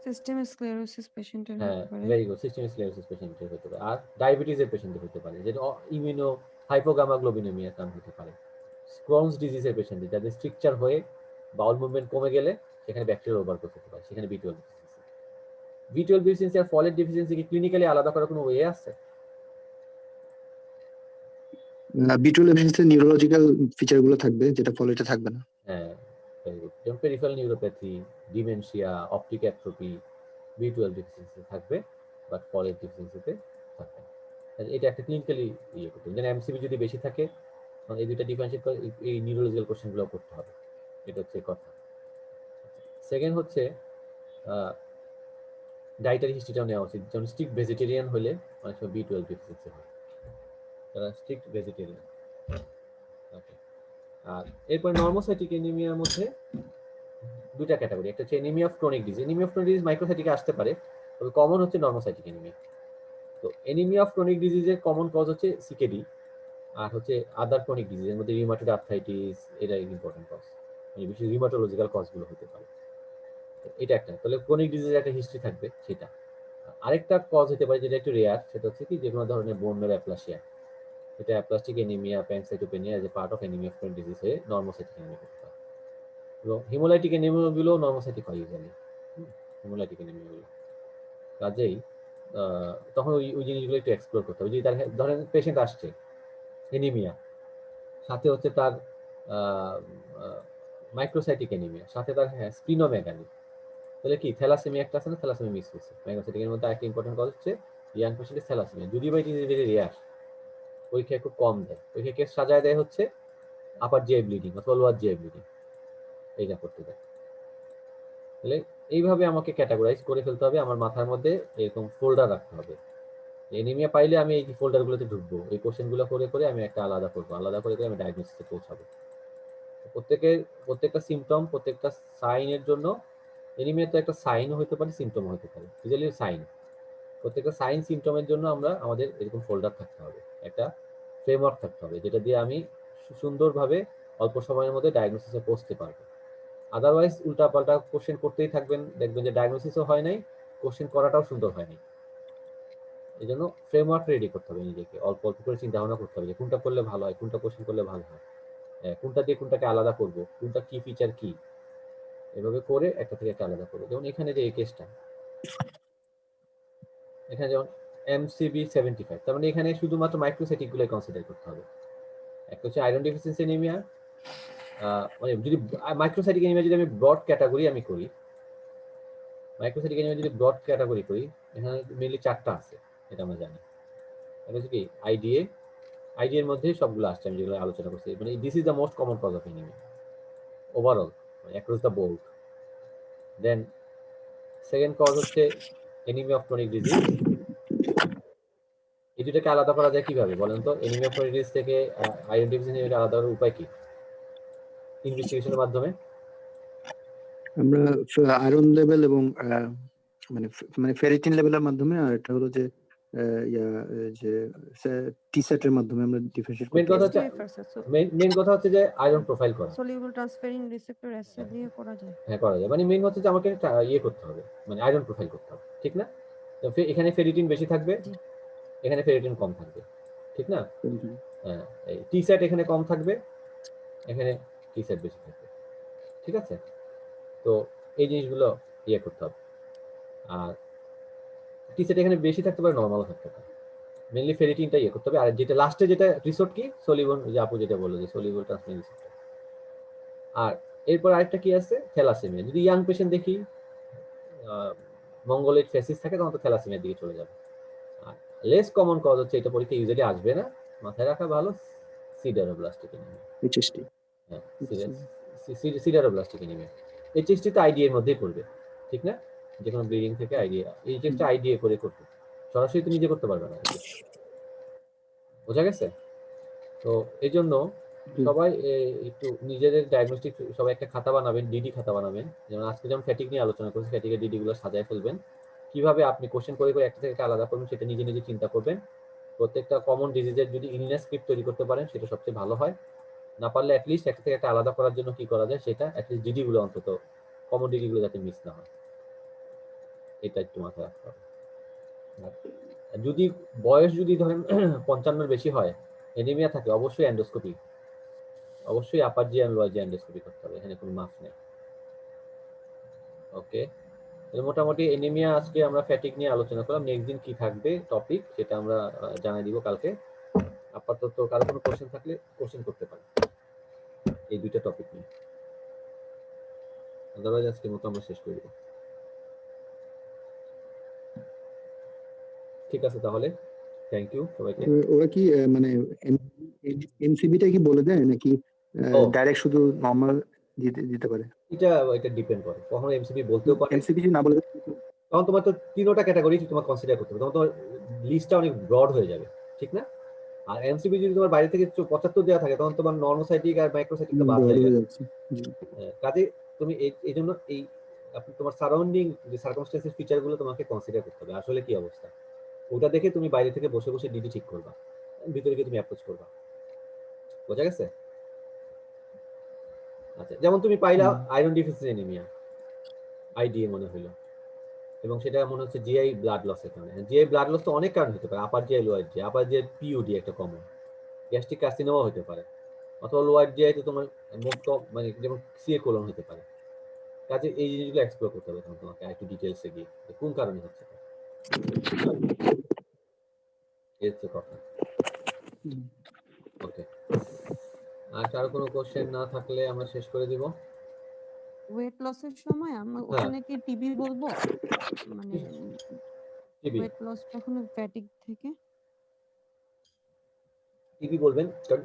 [SPEAKER 5] সিস্টেমিক স্ক্লেরোসিস পেশেন্টের
[SPEAKER 1] হ্যাঁ,
[SPEAKER 5] হতে পারে।
[SPEAKER 1] ভেরি গুড, সিস্টেমিক স্ক্লেরোসিস পেশেন্টের হতে পারে। আর ডায়াবেটিসের পেশেন্টের হতে পারে, যেটা ইমিউনো হাইপোগামাগ্লোবিনেমিয়া কারণ হতে পারে। ক্রনস ডিজিজের পেশেন্টদের, যাদের স্ট্রিকচার হয়ে বাউল মুভমেন্ট কমে গেলে সেখানে ব্যাকটেরিয়াল ওভারগ্রোথ হতে পারে, সেখানে বি12 ডিফিসিয়েন্সি। বি12 ডিফিসিয়েন্সি আর ফলেট ডিফিসিয়েন্সি কি ক্লিনিক্যালি আলাদা করার কোনো ওয়ে আছে?
[SPEAKER 2] বি12 এভিডেন্সে নিউরোলজিক্যাল ফিচার গুলো থাকবে, যেটা ফলেটে থাকবে না।
[SPEAKER 1] হ্যাঁ, ভেরি গুড। যেমন peripheral neuropathy, dementia, optic atrophy, বি12 ডিফিসিয়েন্সি থাকবে, বাট ফলেট ডিফিসিয়েন্সিতে থাকবে না। এটা একটা ক্লিনিক্যালি ইয়ে করতে হবে। যেন এমসিবি যদি বেশি থাকে, তখন এই দুইটা ডিফারেন্সিয়েট করে এই নিউরোলজিক্যাল কোশ্চেনগুলো করতে হবে। এটা হচ্ছে কথা। সেকেন্ড হচ্ছে ডায়েটারি হিস্ট্রিটাও নেওয়া উচিত। যেমন স্ট্রিক্ট ভেজিটেরিয়ান হলে অনেক সময় বি12 ডিফিসিয়েন্সি হয়, তারা স্ট্রিক্ট ভেজিটেরিয়ান। ওকে, আর এরপরে নর্মোসাইটিক এনিমিয়ার মধ্যে দুইটা ক্যাটাগরি, একটা হচ্ছে anaemia of chronic disease. Anaemia of chronic disease মাইক্রোসাইটিকে আসতে পারে, তবে কমন হচ্ছে নর্মোসাইটিক এনিমিয়া। তো এনিমিয়া অফ ক্রনিক ডিজিজের কমন কজ হচ্ছে সিকেডি, আর হচ্ছে আদার ক্রনিক ডিজিজের মধ্যে রিউমাটয়েড আর্থ্রাইটিস, এটা ইম্পর্টেন্ট কজ, মানে বিশেষ রিউমাটোলজিক্যাল কজগুলো হতে পারে। এটা একটা, তাহলে ক্রনিক ডিজিজের একটা হিস্ট্রি থাকবে সেটা। আরেকটা কজ হতে পারে যেটা একটু রেয়ার, সেটা হচ্ছে কি যে কোনো ধরনের বোন মেরো অ্যাপ্লাসিয়া, এটা aplastic anaemia, pancytopenia as a part of anaemia of chronic disease হয়ে নর্মোসাইটিক এনিমিয়া হতে পারে। এবং হিমোলাইটিক এনিমিয়াগুলো নর্মোসাইটিক হয় ইউজুয়ালি, হিমোলাইটিক এনিমিয়াগুলো। কাজেই তখন ওই জিনিসগুলো একটু এক্সপ্লোর করতে হবে। যদি তার ধরেন পেশেন্ট আসছে এনিমিয়া, সাথে হচ্ছে তার মাইক্রোসাইটিক এনিমিয়া, সাথে তার স্প্লিনোমেগালি, তাহলে কি থ্যালাসেমিয়া একটা আছে না, থ্যালাসেমিয়া মিস হচ্ছে। মাইক্রোসাইটিক এর মধ্যে একটা ইম্পর্টেন্ট কজ হচ্ছে ইয়াং পেশেন্টের থ্যালাসেমিয়া, যদি বা ইট ইজ ভেরি রেয়ার, পরীক্ষায় খুব কম দেয়, পরীক্ষায় কেস সাজায় দেয় হচ্ছে আপার জিআই ব্লিডিং অথবা লোয়ার জিআই ব্লিডিং, এইটা করতে দেয়। তাহলে এইভাবে আমাকে ক্যাটাগরাইজ করে ফেলতে হবে, আমার মাথার মধ্যে এরকম ফোল্ডার রাখতে হবে। এনিমিয়া পাইলে আমি এই ফোল্ডারগুলোতে ঢুকবো, এই কোশ্চেনগুলো করে করে আমি একটা আলাদা করবো, আলাদা করে করে আমি ডায়াগনোসিসে পৌঁছাবো। প্রত্যেকটা সিমটম, প্রত্যেকটা সাইনের জন্য, এনিমিয়া তো একটা সাইনও হতে পারে, সিমটম হতে পারে, ইউজুয়ালি সাইন। প্রত্যেকটা সাইন সিমটমের জন্য আমাদের এরকম ফোল্ডার থাকতে হবে, একটা ফ্রেমওয়ার্ক থাকতে হবে, যেটা দিয়ে আমি সুন্দরভাবে অল্প সময়ের মধ্যে ডায়াগনোসিসে পৌঁছতে পারবো। আদারওয়াইজ উল্টাপাল্টা কোশ্চেন করতেই থাকবেন, দেখবেন যে ডায়াগনোসিসও হয় নাই, কোশ্চেন করাটাও সুন্দর হয়নি। এই জন্য ফ্রেমওয়ার্ক রেডি করতে হবে নিজেকে, অল্প অল্প করে চিন্তা ভাবনা করতে হবে যে কোনটা করলে ভালো হয়, কোনটা কোশ্চেন করলে ভালো হয়, কোনটা দিয়ে কোনটাকে আলাদা করব, কোনটা কি ফিচার কি, এভাবে করে একটা থেকে একটা আলাদা করবো। যেমন এখানে যে এই কেসটা, এখানে যেমন MCB 75, তার মানে এখানে শুধুমাত্র মাইক্রোসাইটিক গুলো কনসিডার করতে হবে। একটা হচ্ছে আয়রন ডেফিসিয়েন্সি এনিমিয়া, মানে যদি মাইক্রোসাইটিক এনিমিয়া যদি আমি ব্রড ক্যাটাগরি আমি করি, মাইক্রোসাইটিক এনিমিয়া যদি ব্রড ক্যাটাগরি করি, এখানে মেনলি 4টা আছে, এটা আমরা জানি। এটা হচ্ছে কি আইডিএ এর মধ্যে সবগুলো আসছে আমি যেগুলো আলোচনা করছি, মানে this is the most common cause of anaemia overall, across the board. Then second cause হচ্ছে এনিমিয়া অফ ক্রনিক ডিজিজ। এই দুটাকে আলাদা করা যায় কিভাবে বলেন তো? এনিমিয়া অফ ক্রনিক ডিজিজ থেকে আয়রন ডেফিসিয়েন্সি আলাদা করার উপায় কি? ইনভেস্টিগেশনের মাধ্যমে
[SPEAKER 2] আমরা আয়রন লেভেল এবং মানে মানে ফেরিটিন লেভেলের মাধ্যমে, আর এটা হলো যে যে টি সেটের মাধ্যমে আমরা ডিফারেন্সিয়েট
[SPEAKER 1] মেন
[SPEAKER 2] করতে
[SPEAKER 1] কথা
[SPEAKER 2] পারি।
[SPEAKER 1] হচ্ছে মেন কথা হচ্ছে যে আয়রন প্রোফাইল করা।
[SPEAKER 5] সলিউবল ট্রান্সফারিং রিসেপ্টর অ্যাসে দিয়ে করা যায়।
[SPEAKER 1] হ্যাঁ, করা যায়, মানে মেন হচ্ছে যে আমাকে ইয়ে করতে হবে, মানে আয়রন প্রোফাইল করতে হবে, ঠিক না? তো এখানে ফেরিটিন বেশি থাকবে,
[SPEAKER 5] জি।
[SPEAKER 1] এখানে ফেরিটিন কম থাকবে, ঠিক না? হ্যাঁ, এই টি সেট এখানে কম থাকবে, এখানে টি সেট বেশি থাকবে, ঠিক আছে? তো এই জিনিসগুলো ইয়ে করতে হবে। আর টি সেট এখানে বেশি থাকতে পারে, নর্মালও থাকতে পারে, মেনলি ফেরিটিনটা ইয়ে করতে হবে। আর যেটা লাস্টে যেটা রিসোর্ট কি সলিউবল, যে আপু যেটা বললো যে সলিউবল ট্রান্সফারিং রিসেপ্টর। আর এরপর আরেকটা কি আছে, থ্যালাসেমিয়া। যদি ইয়াং পেশেন্ট দেখি মঙ্গলের ফেসিস থাকে, তখন তো থ্যালাসেমিয়ার দিকে চলে যাবে। আর লেস কমন কজ হচ্ছে, এটা পরীক্ষা ইউজুয়ালি আসবে না, মাথায় রাখা ভালো, সিডারোব্লাস্টিক এনিমিয়া।
[SPEAKER 2] এইচএসটি।
[SPEAKER 1] হ্যাঁ, সিডারোব্লাস্টিক এনিমিয়া। এইচএসটি তো আইডিএ এর মধ্যেই পড়বে, ঠিক না? যে কোনো ব্লিডিং থেকে আইডিএ, এই জিনিসটা আইডিএ করে করতে, সরাসরি তো নিজে করতে পারবে না, বোঝা গেছে? তো এই জন্য সবাই একটু নিজেদের ডায়াগনস্টিক, সবাই একটা খাতা বানাবেন, ডিডি খাতা বানাবেন। যেমন আজকে যেমন ফ্যাটিক নিয়ে আলোচনা করছি, ফ্যাটিকের ডিডি গুলো সাজায় ফেলবেন। কিভাবে আপনি কোশ্চেন করে করে একটা থেকে একটা আলাদা করবেন, সেটা নিজে নিজে চিন্তা করবেন। প্রত্যেকটা কমন ডিজিজের যদি ইলনেস স্ক্রিপ্ট তৈরি করতে পারেন, সেটা সবচেয়ে ভালো হয়। না পারলে অ্যাটলিস্ট একটা থেকে একটা আলাদা করার জন্য কি করা যায়, সেটা অ্যাটলিস্ট ডিডি গুলো অন্তত, কমন ডিডি গুলো যাতে মিস না হয়, এটা একটু মাথায় রাখতে হবে। যদি বয়স যদি ধরেন 55-এর বেশি হয়, এনিমিয়া থাকে, অবশ্যই এন্ডোস্কোপি, অবশ্যই আপার জি আর লোয়ার জি এন্ডোস্কোপি করতে হবে, এখানে কোনো মাফ নেই। ওকে, মোটামুটি এনিমিয়া আজকে আমরা ফ্যাটিক নিয়ে আলোচনা করলাম। নেক্সট দিন কি থাকবে টপিক, সেটা আমরা জানাই দিব কালকে। আপাতত কারো কোনো কোশ্চেন থাকলে কোশ্চেন করতে পারেন এই দুইটা টপিক নিয়ে, আদারওয়াইজ আজকে মতো আমরা শেষ করে দেব। ঠিক আছে, তাহলে থ্যাংক ইউ সবাইকে।
[SPEAKER 2] ওরা কি মানে এমসিবিটা কি বলে দেয় নাকি
[SPEAKER 1] ও।
[SPEAKER 2] ডাইরেক্ট শুধু নরমাল দিতে পারে?
[SPEAKER 1] এটা ডিপেন্ড করে, কখনো এমসিবি বলতেও পারে,
[SPEAKER 2] এমসিবি যদি না বলে দেয়,
[SPEAKER 1] তখন তোমার তো 3টা ক্যাটাগরি তোমার কনসিডার করতে হবে, তখন তোমার লিস্টটা অনেক ব্রড হয়ে যাবে, ঠিক না? আর এমসিবি যদি তোমার বাইরে থেকে 75 দেওয়া থাকে তখন তোমার নর্মোসাইটিক আর মাইক্রোসাইটিক তো বাদ
[SPEAKER 2] বড়
[SPEAKER 1] হয়ে
[SPEAKER 2] হয়ে
[SPEAKER 1] যাবে।
[SPEAKER 2] যাচ্ছে। জি।
[SPEAKER 1] কাজে তুমি এই জন্য এই আপনি তোমার সারাউন্ডিং যে সার্কামস্টেন্সেস ফিচারগুলো তোমাকে কনসিডার করতে হবে আসলে কি অবস্থা, ওটা দেখে তুমি বাইরে থেকে বসে বসে ডিডি ঠিক করবা, ভিতরে গিয়ে তুমি অ্যাপ্রোচ করবা। বোঝা গেছে? আচ্ছা, যেমন তুমি পাইলা আয়রন ডিফিসিয়েন্সি অ্যানিমিয়া, আইডিএ মনে হলো, এবং সেটা মনে হচ্ছে জিআই ব্লাড লসের কারণে। জিআই ব্লাড লস তো অনেক কারণ হতে পারে, আপার জিআই লোয়ার জিআই। আপার জিআই পিইউডি একটা কমন, গ্যাস্ট্রিক কার্সিনোমা হতে পারে, অথবা লোয়ার জিআই তো তোমার মুক্ত মানে যেমন সিএ কোলন হতে পারে। কাজে এই জিনিসগুলো এক্সপ্লোর করতে হবে তখন তোমাকে একটু ডিটেলসে গিয়ে যে কোন কারণে হচ্ছে, এই হচ্ছে কথা। ওকে, আর কারো কোনো কোশ্চেন না থাকলে আমরা শেষ করে দিব।
[SPEAKER 5] ওয়েট লসের সময় আমরা
[SPEAKER 1] হ্যাঁ।
[SPEAKER 5] ওখানে কি টিবি বলবো? মানে
[SPEAKER 1] টিবি
[SPEAKER 5] ওয়েট লস যখন ফ্যাটিক থেকে
[SPEAKER 1] টিবি বলবেন, কারণ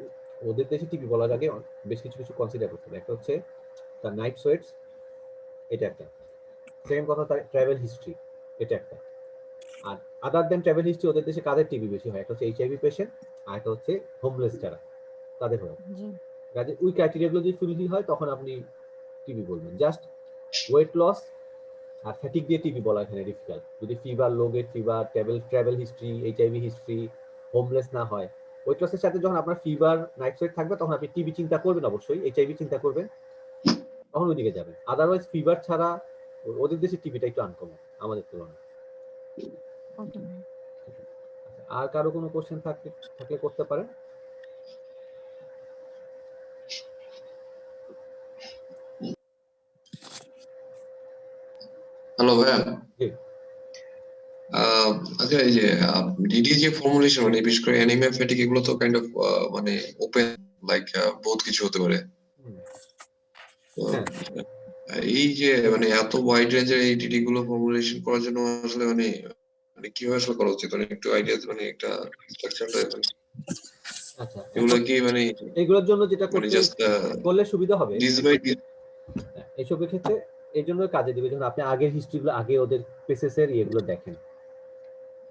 [SPEAKER 1] ওদের দেশে টিবি বলার আগে বেশ কিছু কিছু কনসিডার করতে হবে। একটা হচ্ছে তার নাইট সোয়েটস, এটা একটা। সেকেন্ড কথা তার ট্রাভেল হিস্ট্রি, এটা একটা। আর আদার দেন ট্রাভেল হিস্ট্রি ওদের দেশে কাদের টিবি বেশি হয়? একটা হচ্ছে এইচআইভি পেশেন্ট, আর একটা হচ্ছে হোমলেস যারা, তাদের হয়।
[SPEAKER 5] জি
[SPEAKER 1] কাজে ওই ক্রাইটেরিয়াগুলো যদি ফুলফিল হয় তখন আপনি টিবি বলবেন। জাস্ট ওয়েট লস আর ফ্যাটিক দিয়ে টিবি বলা এখানে ডিফিকাল্ট। যদি fever, low grade fever, travel history, HIV history, homeless না হয়, ওয়েট লসের সাথে যখন আপনার ফিভার, নাইট সোয়েট থাকবে তখন আপনি টিবি চিন্তা করবেন, অবশ্যই এইচআইভি চিন্তা করবেন, তখন ওইদিকে যাবেন। আদারওয়াইজ ফিভার ছাড়া ওদের দেশে টিবিটা একটু আনকমন আমাদের তুলনায়।
[SPEAKER 5] ওকে ভাই।
[SPEAKER 1] আর কারো কোনো কোশ্চেন থাকলে করতে পারেন।
[SPEAKER 6] হ্যালো ভাইয়া।
[SPEAKER 1] জি।
[SPEAKER 6] আচ্ছা, এই যে ডিডি যে ফর্মুলেশন মানে বিশেষ করে অ্যানিমিয়া ফ্যাটিক এগুলো তো কাইন্ড অফ মানে ওপেন লাইক বহুত কিছু হতে পারে। তো
[SPEAKER 1] হ্যাঁ।
[SPEAKER 6] এই যে মানে এত ওয়াইড রেঞ্জের এই ডিডি গুলো ফর্মুলেশন করার জন্য আসলে মানে কিভাবে আসলে করা উচিত, মানে একটু আইডিয়া মানে একটা স্ট্রাকচারটা
[SPEAKER 1] আচ্ছা,
[SPEAKER 6] এগুলো কি মানে
[SPEAKER 1] এইগুলোর জন্য যেটা
[SPEAKER 6] মানে জাস্ট
[SPEAKER 1] করলে সুবিধা হবে
[SPEAKER 6] দিস বাই দিস।
[SPEAKER 1] এইসবের ক্ষেত্রে এই জন্য কাজে দিবে যখন আপনি আগের হিস্ট্রিগুলো, আগে ওদের পেসেসের ইয়েগুলো দেখেন।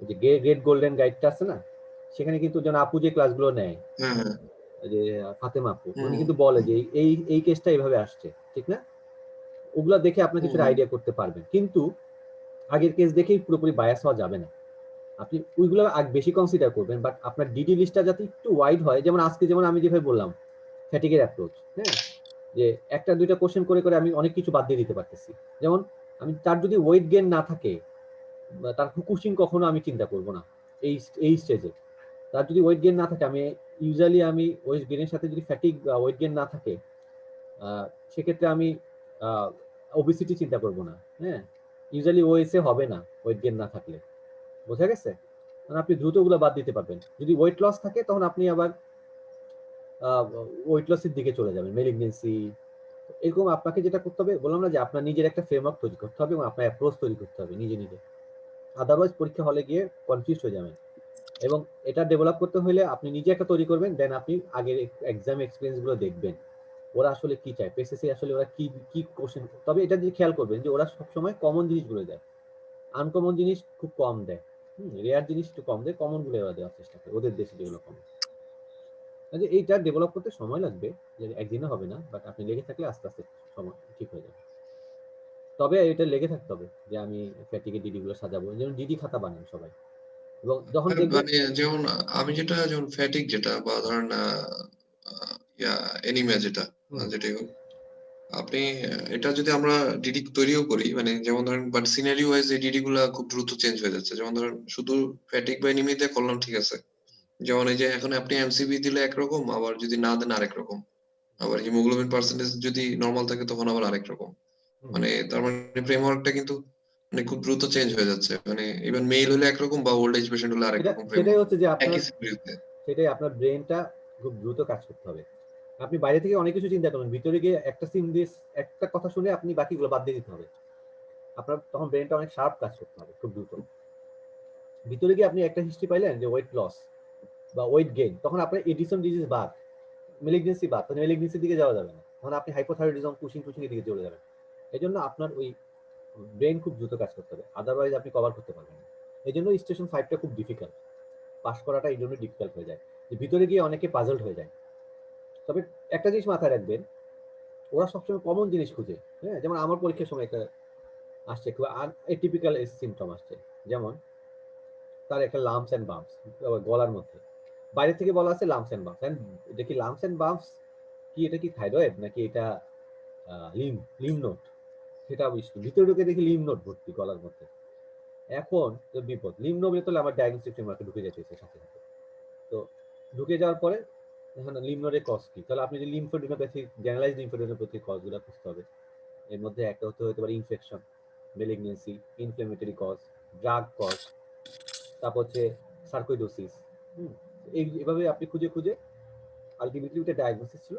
[SPEAKER 1] যে গ্রেট গোল্ডেন গাইডটা আছে না, সেখানে কিন্তু যেন আপু যে ক্লাসগুলো নেয়,
[SPEAKER 6] হ্যাঁ হ্যাঁ
[SPEAKER 1] যে ফাতেমা আপু, উনি কিন্তু বলে যে এই এই কেসটা এইভাবে আসছে, ঠিক না? ওগুলা দেখে আপনি কিছুটা আইডিয়া করতে পারবেন। কিন্তু আগের কেস দেখেই পুরোপুরি বায়াস হওয়া যাবে না। আপনি ওইগুলো বেশি কনসিডার করবেন, বাট আপনার ডিডি লিস্টটা যাতে একটু ওয়াইড হয়। যেমন আজকে যেমন আমি যেভাবে বললাম ফ্যাটিকের অ্যাপ্রোচ, হ্যাঁ, যে একটা দুইটা কোশ্চেন করে করে আমি অনেক কিছু বাদ দিয়ে দিতে পারতেছি। যেমন আমি তার যদি ওয়েট গেইন না থাকে, তার ফুকুশিং কখনো আমি চিন্তা করব না এই এই স্টেজে। তার যদি ওয়েট গেইন না থাকে, আমি ইউজুয়ালি আমি ওয়েট গেইনের সাথে যদি ফ্যাটিক বা ওয়েট গেইন না থাকে, সেক্ষেত্রে আমি ওবেসিটি চিন্তা করব না। হ্যাঁ, ইউজুয়ালি ওএসএ হবে না ওয়েট গেইন না থাকলে। বোঝা গেছে? মানে আপনি দ্রুত ওগুলো বাদ দিতে পারবেন। যদি ওয়েট লস থাকে তখন আপনি আবার ওয়েট লসের দিকে চলে যাবেন, মেলিগনেন্সি এরকম। আপনাকে যেটা করতে হবে বললাম না, যে আপনার নিজের একটা ফ্রেমওয়ার্ক তৈরি করতে হবে এবং আপনার অ্যাপ্রোচ তৈরি করতে হবে নিজে নিজে। আদারওয়াইজ পরীক্ষা হলে গিয়ে কনফিউজ হয়ে যাবেন। এবং এটা ডেভেলপ করতে হলে আপনি নিজে একটা তৈরি করবেন, দেন আপনি আগের এক্সাম এক্সপিরিয়েন্স গুলো দেখবেন ওরা আসলে কি চায়, পেসেসে আসলে ওরা কি কি কোশ্চেন। তবে এটা দিয়ে খেয়াল করবেন যে ওরা সবসময় কমন জিনিসগুলো দেয়, আনকমন জিনিস খুব কম দেয়। রেয়ার জিনিস একটু কম দেয়, কমন গুলো এরা দেওয়ার চেষ্টা করে ওদের দেশে যেগুলো কমন। কাজে এইটা ডেভেলপ করতে সময় লাগবে, যে একদিনে হবে না, বাট আপনি লেগে থাকলে আস্তে আস্তে সময় ঠিক হয়ে যাবে। তবে এটা লেগে থাকতে হবে যে আমি ফ্যাটিকে ডিডি গুলো সাজাবো, যেমন ডিডি খাতা বানান সবাই, এবং যখন দেখবেন
[SPEAKER 6] মানে যেমন আমি যেমন ফ্যাটিক যেটা বা ধরেন অ্যানিমিয়া যেটা যেটাই হোক, আপনি এটা যদি আমরা ডিডি তৈরিও করি, মানে যেমন ধরেন বাট সিনারি ওয়াইজ এই ডিডি গুলা খুব দ্রুত চেঞ্জ হয়ে যাচ্ছে। যেমন ধরেন শুধু ফ্যাটিক বা এনিমিতে করলাম, ঠিক আছে, যেমন এই যে এখন আপনি এমসিবি দিলে একরকম, আবার যদি না দেন আরেক রকম, আবার হিমোগ্লোবিন পার্সেন্টেজ যদি নরমাল থাকে তখন আবার আরেক রকম। মানে তার মানে ফ্রেমওয়ার্কটা কিন্তু মানে খুব দ্রুত চেঞ্জ হয়ে যাচ্ছে। মানে ইভেন মেল হলে একরকম বা ওল্ড এজ পেশেন্ট হলে আরেক রকম
[SPEAKER 1] সেটাই
[SPEAKER 6] ফ্রেমওয়ার্ক
[SPEAKER 1] হচ্ছে যে আপনার,
[SPEAKER 6] একই সিরিজে।
[SPEAKER 1] সেটাই আপনার ব্রেনটা খুব দ্রুত কাজ করতে হবে। আপনি বাইরে থেকে অনেক কিছু চিন্তা করেন, ভিতরে গিয়ে একটা সিম দিয়ে একটা কথা শুনে আপনি বাকিগুলো বাদ দিয়ে দিতে হবে। আপনার তখন ব্রেনটা অনেক শার্প কাজ করতে হবে খুব দ্রুত। ভিতরে গিয়ে আপনি একটা হিস্ট্রি পাইলেন যে ওয়েট লস বা ওয়েট গেইন, তখন আপনার এডিসন ডিজিজ বাদ, মেলিগনেন্সি বাদ, তখন মেলিগনেন্সির দিকে যাওয়া যাবে না, তখন আপনি হাইপোথাইরয়েডিজম, পুশিং এর দিকে চলে যাবেন। এই জন্য আপনার ওই ব্রেন খুব দ্রুত কাজ করতে হবে, আদারওয়াইজ আপনি কভার করতে পারবেন না। এই জন্য স্টেশন 5টা খুব ডিফিকাল্ট, পাস করাটা এই জন্য ডিফিকাল্ট হয়ে যায়। যে ভিতরে গিয়ে অনেকে পাজলড হয়ে যায়। তবে একটা জিনিস মাথায় রাখবেন, ওরা সবসময় কমন জিনিস খুঁজে। হ্যাঁ, যেমন আমার পরীক্ষার সময় একটা আসছে, খুব এটিপিক্যাল সিমটম আসছে, যেমন তার একটা লাম্পস অ্যান্ড বাম্পস গলার মধ্যে, বাইরে থেকে বলা আছে লাম্পস অ্যান্ড বাম্পস, এটা কি লাম্পস অ্যান্ড বাম্পস কি, এটা কি থাইরয়েড নাকি এটা লিম নোট, সেটা বুঝতে ভিতরে ঢুকে দেখি লিম নোট ভর্তি গলার মধ্যে। এখন তো বিপদ, লিম নোট তাহলে আমার ডায়াগনস্টিক ফ্রেমওয়ার্কে ঢুকে যেতে সাথে সাথে। তো ঢুকে যাওয়ার পরে এখন লিম নোডের কজ কি, তাহলে আপনি যে লিম্ফোডেনোপ্যাথি, জেনারেলাইজড লিম্ফোডেনোপ্যাথির কজগুলো খুঁজতে হবে। এর মধ্যে একটা হতে পারে infection, malignancy, inflammatory cause, drug cause, তারপর হচ্ছে সার্কোইডোসিস। এইভাবে আপনি খুঁজে খুঁজে আলটিমেটলি ওটা ডায়াগনোসিস ছিল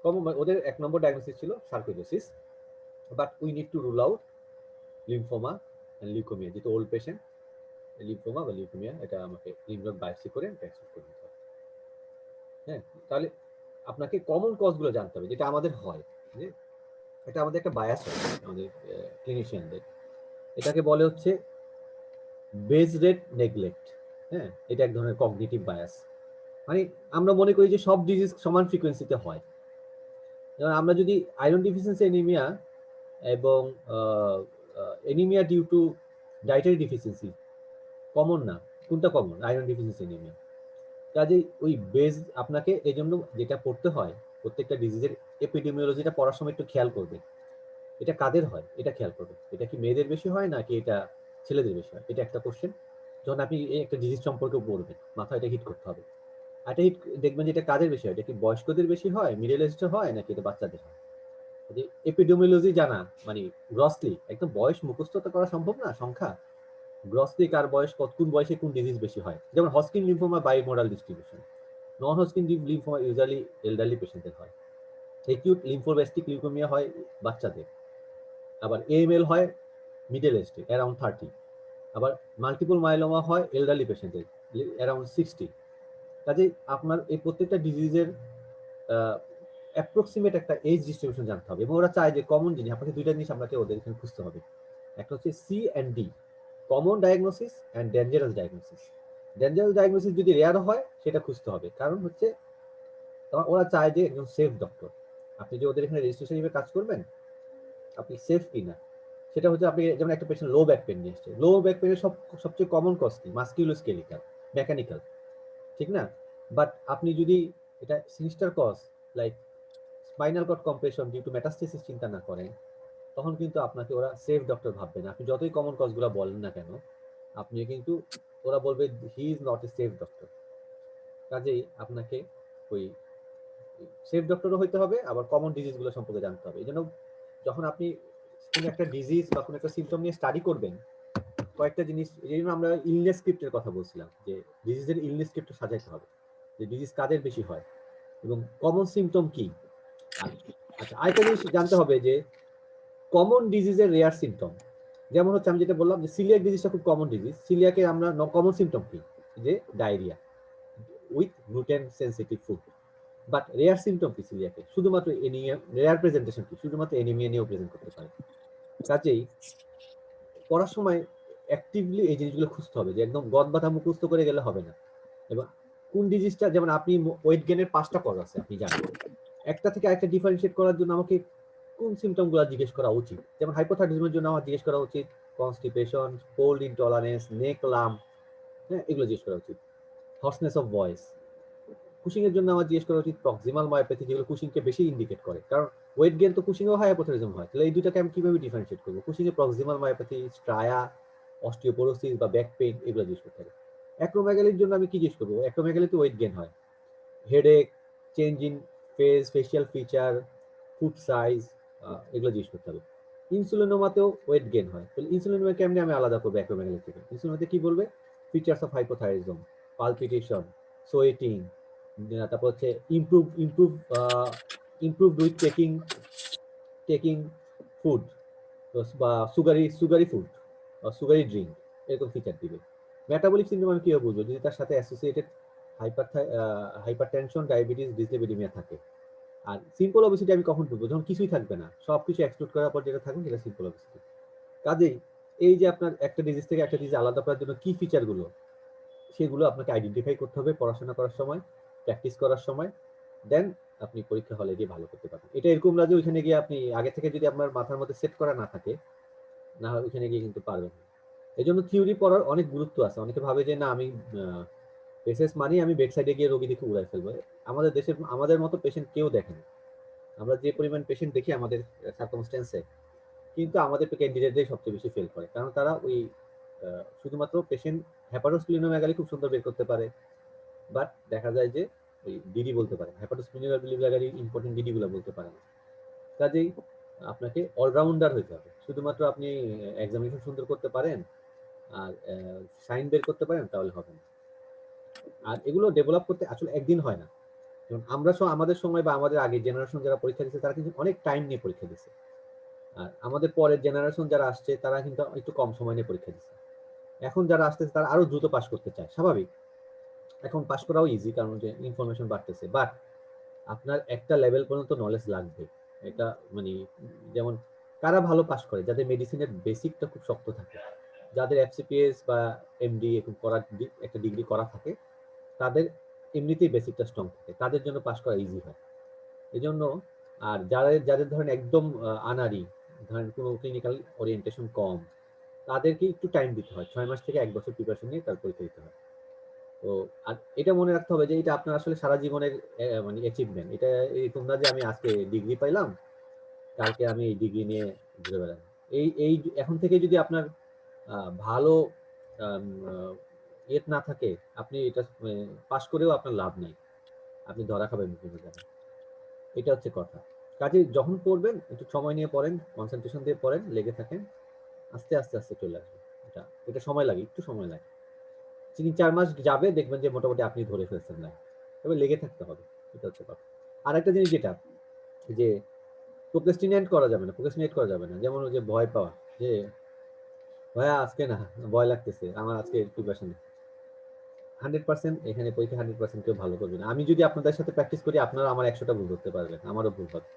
[SPEAKER 1] কমন, ওদের 1 নম্বর ডায়াগনোসিস ছিল sarcoidosis, but we need to rule out lymphoma and leukaemia, যেহেতু ওল্ড পেশেন্ট, লিম্ফোমা বা লিউকোমিয়া এটা আমাকে লিম্ফ নোড বায়োপসি করে ট্রান্সফার করে দিতে হবে। হ্যাঁ, তাহলে আপনাকে কমন কজগুলো জানতে হবে, যেটা আমাদের হয়, যে এটা আমাদের একটা বায়াস হয় আমাদের ক্লিনিশিয়ানদের, এটাকে বলে হচ্ছে বেজ রেট নেগলেক্ট। হ্যাঁ, এটা এক ধরনের কগনিটিভ বায়াস। মানে আমরা মনে করি যে সব ডিজিজ সমান ফ্রিকোয়েন্সিতে হয়। যেমন আমরা যদি আয়রন ডিফিসিয়েন্সি এনিমিয়া এবং anaemia due to dietary deficiency common না, কোনটা কমন? Iron deficiency anaemia. কাজেই ওই বেজ আপনাকে এই জন্য যেটা পড়তে হয়, প্রত্যেকটা ডিজিজের এপিডেমিওলজিটা পড়ার সময় একটু খেয়াল করবে, এটা কাদের হয় এটা খেয়াল করবে, এটা কি মেয়েদের বেশি হয় নাকি এটা ছেলেদের বেশি হয়, এটা একটা কোশ্চেন। যখন আপনি এই একটা ডিজিজ সম্পর্কে পড়বেন, মাথায় এটা হিট করতে হবে। এটা হিট দেখবেন যে এটা কাদের বেশি হয়, এটা কি বয়স্কদের বেশি হয়, মিডল এজড হয় নাকি এটা বাচ্চাদের হয়। যে এপিডেমিওলজি জানা মানে গ্রসলি, একদম বয়স মুখস্থ তো করা সম্ভব না সংখ্যা, গ্রসলি কার বয়স কোন বয়সে কোন ডিজিজ বেশি হয়। যেমন Hodgkin lymphoma bimodal distribution, non Hodgkin lymphoma usually elderly পেশেন্টদের হয়, একিউট লিম্ফোব্লাস্টিক লিউকোমিয়া হয় বাচ্চাদের, আবার এএমএল হয় মিডল এজে অ্যারাউন্ড 30, আবার মাল্টিপল মাইলোমা হয় এলডারলি পেশেন্টদের অ্যারাউন্ড 60। কাজেই আপনার এই প্রত্যেকটা ডিজিজের অ্যাপ্রক্সিমেট একটা এজ ডিস্ট্রিবিউশন জানতে হবে, এবং ওরা চায় যে কমন জিনিস, আপনাকে দুইটা জিনিস আপনাকে ওদের এখানে খুঁজতে হবে। একটা হচ্ছে C and D, common diagnosis and dangerous diagnosis. Dangerous diagnosis যদি রেয়ার হয় সেটা খুঁজতে হবে, কারণ হচ্ছে ওরা চায় যে একজন সেফ ডক্টর, আপনি যে ওদের এখানে রেজিস্ট্রেশন হিসেবে কাজ করবেন আপনি সেফ কিনা, সেটা হচ্ছে আপনি যেমন একটা পেশেন্ট লো ব্যাক পেন নিয়ে এসছে, লো ব্যাক পেনের সবচেয়ে কমন কজ কি? মাস্কুলোস্কেলিটাল, মেকানিক্যাল, ঠিক না? বাট আপনি যদি এটা sinister cause like spinal cord compression due to metastasis চিন্তা না করেন, তখন কিন্তু আপনাকে ওরা সেফ ডক্টর ভাববে না। আপনি যতই কমন কজগুলো বলেন না কেন, আপনি কিন্তু ওরা বলবে he is not a safe doctor. কাজেই আপনাকে ওই সেফ ডক্টরও হইতে হবে, আবার কমন ডিজিজগুলো সম্পর্কে জানতে হবে। এই জন্য যখন আপনি কোনো একটা ডিজিজ বা কোনো একটা সিমটম নিয়ে স্টাডি করবেন, কয়েকটা জিনিস, এই জন্য আমরা ইলনেস স্ক্রিপ্টের কথা বলছিলাম, যে ডিজিজের ইলনেস স্ক্রিপ্ট সাজাইতে হবে, যে ডিজিজ কাদের বেশি হয় এবং কমন সিমটম কি। আচ্ছা, আরেকটা জিনিস জানতে হবে যে কমন ডিজিজের রেয়ার সিমটম, যেমন হচ্ছে আমি যেটা বললাম যে সিলিয়াক ডিজিজটা খুব কমন ডিজিজ, সিলিয়াকে আমরা কমন সিমটম কি, যে diarrhoea with gluten sensitive food. But rare symptom কি সিলিয়াকে? শুধুমাত্র এনিমিয়া। রেয়ার প্রেজেন্টেশন কি? শুধুমাত্র এনিমিয়া নিয়েও প্রেজেন্ট করতে পারে। কাজেই পড়ার সময় অ্যাক্টিভলি এই জিনিসগুলো খুঁজতে হবে, যে একদম গদ বাঁধা মুখস্থ করে গেলে হবে না। এবং কোন ডিজিজটা, যেমন আপনি ওয়েট গেনের 5টা কজ আছে আপনি জানেন, একটা থেকে আরেকটা ডিফারেন্সিয়েট করার জন্য আমাকে কোন সিমটমগুলো জিজ্ঞেস করা উচিত। যেমন হাইপোথাইরয়েডিজমের জন্য আমার জিজ্ঞেস করা উচিত কনস্টিপেশন, কোল্ড ইনটলারেন্স, নেক লাম্প, হ্যাঁ এগুলো জিজ্ঞেস করা উচিত। Hoarseness of voice. কুশিং এর জন্য আমার জিজ্ঞেস করা উচিত প্রক্সিমাল মায়োপ্যাথি, যেগুলো কুশিংকে বেশি ইন্ডিকেট করে, কারণ ওয়েট গেইন তো কুশিংও হয়, হাইপোথাইরয়েডিজম হয়। তাহলে এই দুটাকে আমি কিভাবে ডিফারেন্সিয়েট করবো? কুশিং এ প্রক্সিমাল মায়োপ্যাথি, স্ট্রায়া, অস্টিওপোরোসিস বা ব্যাক পেইন, এগুলো জিজ্ঞেস করতে হবে। অ্যাক্রোমেগালির জন্য আমি কি জিজ্ঞেস করবো? অ্যাক্রোমেগালিতে ওয়েট গেইন হয়, headache, change in face, facial feature, foot size, এগুলো জিজ্ঞেস করতে হবে। ইনসুলিনোমাতেও ওয়েট গেইন হয়, তাহলে ইনসুলিনোমা কেমনে আমি আলাদা করবো অ্যাক্রোমেগালি থেকে? ইনসুলিনোমাতে কি বলবে? Features of hypothyroidism, palpitation, sweating, তারপর হচ্ছে ইমপ্রুভ উইথ টেকিং ফুড বা সুগারি ফুড বা সুগারি ড্রিঙ্ক, এরকম ফিচার দিবে। মেটাবলিক সিনড্রোম আমি কিভাবে বুঝবো? যদি তার সাথে অ্যাসোসিয়েটেড হাইপারটেনশন, ডায়াবেটিস, ডিসলিপিডিমিয়া থাকে। আর সিম্পল ওবেসিটি আমি কখন বুঝবো? যখন কিছুই থাকবে না, সবকিছু এক্সক্লুড করার পর যেটা থাকবে সেটা সিম্পল ওবেসিটি। কাজেই এই যে আপনার একটা ডিজিজ থেকে একটা ডিজিজ আলাদা করার জন্য কি ফিচারগুলো, সেগুলো আপনাকে আইডেন্টিফাই করতে হবে পড়াশোনা করার সময়। প্র্যাকটিস করার সময়, দেন আপনি পরীক্ষা হলে গিয়ে ভালো করতে পারবেন। এটা এরকম না যে ওইখানে গিয়ে আপনি আগে থেকে যদি আপনার মাথার মধ্যে সেট করা না থাকে, না হয় ওইখানে গিয়ে কিন্তু পারবেন না। এই জন্য থিওরি পড়ার অনেক গুরুত্ব আছে। অনেকে ভাবে যে না আমি পেশেন্স মানি আমি বেডসাইডে গিয়ে রোগী দেখে উড়াই ফেলবো। আমাদের দেশের আমাদের মতো পেশেন্ট কেউ দেখে না। আমরা যে পরিমাণ পেশেন্ট দেখি আমাদের সার্কামস্ট্যান্সে, কিন্তু আমাদের ক্যান্ডিডেটরাই সবচেয়ে বেশি ফেল করে, কারণ তারা ওই শুধুমাত্র পেশেন্ট হেপাটোস্প্লিনোমেগালি খুব সুন্দর বের করতে পারে, বাট দেখা যায় যে ওই ডিডি বলতে পারে, হেপাটোস্প্লিনোমেগালি ইম্পর্টেন্ট ডিডি গুলো বলতে পারে না। কাজেই আপনাকে অলরাউন্ডার হইতে হবে। শুধুমাত্র আপনি এক্সামিনেশন সুন্দর করতে পারেন আর সাইন বের করতে পারেন তাহলে হবে না। আর এগুলো ডেভেলপ করতে আসলে একদিন হয় না। যেমন আমরা আমাদের সময় বা আমাদের আগে জেনারেশন যারা পরীক্ষা দিচ্ছে তারা কিন্তু অনেক টাইম নিয়ে পরীক্ষা দিচ্ছে, আর আমাদের পরের জেনারেশন যারা আসছে তারা কিন্তু একটু কম সময় নিয়ে পরীক্ষা দিচ্ছে। এখন যারা আসতেছে তারা আরো দ্রুত পাস করতে চায়, স্বাভাবিক। এখন পাস করাও ইজি, কারণ যে ইনফরমেশন বাড়তেছে, বাট আপনার একটা লেভেল পর্যন্ত নলেজ লাগবে। এটা মানে যেমন কারা ভালো পাস করে, যাদের মেডিসিনের বেসিকটা খুব শক্ত থাকে, যাদের এফসিপিএস বা এমডি এরকম করার একটা ডিগ্রি করা থাকে, তাদের এমনিতেই বেসিকটা স্ট্রং থাকে, তাদের জন্য পাস করা ইজি হয়। এই জন্য আর যাদের যাদের ধরেন একদম আনারি, ধরেন কোনো ক্লিনিক্যাল ওরিয়েন্টেশন কম, তাদেরকে একটু টাইম দিতে হয়, 6 মাস থেকে 1 বছর প্রিপারেশন নিয়ে তার পরীক্ষা দিতে হয়। তো আর এটা মনে রাখতে হবে যে এটা আপনার আসলে সারা জীবনের মানে অ্যাচিভমেন্ট। এটা এই তোমরা যে আমি আজকে ডিগ্রি পাইলাম, কালকে আমি এই ডিগ্রি নিয়ে ঘুরে বেড়ালাম। এই এই এখন থেকে যদি আপনার ভালো ইয়ে না থাকে, আপনি এটা পাস করেও আপনার লাভ নাই, আপনি ধরা খাবেন বিভিন্ন জায়গায়। এটা হচ্ছে কথা। কাজে যখন পড়বেন একটু সময় নিয়ে পড়েন, কনসেন্ট্রেশন দিয়ে পড়েন, লেগে থাকেন, আস্তে আস্তে আস্তে চলে আসবে। এটা এটা সময় লাগে, একটু সময় লাগে। 3-4 মাস যাবে, দেখবেন যে মোটামুটি আপনি ধরে ফেলছেন না। তবে লেগে থাকতে হবে, এটা হচ্ছে কথা। আর একটা জিনিস যেটা যে প্রোক্রাস্টিনেট করা যাবে না, প্রোক্রাস্টিনেট করা যাবে না। যেমন ওই যে ভয় পাওয়া, যে ভাইয়া আজকে না, ভয় লাগতেছে আমার, আজকে প্রিপারেশন 100% এখানে পরীক্ষা 100% কেউ ভালো করবে না। আমি যদি আপনাদের সাথে প্র্যাকটিস করি, আপনারা আমার 100টা ভুল ধরতে পারবেন, আমারও ভুল হবে।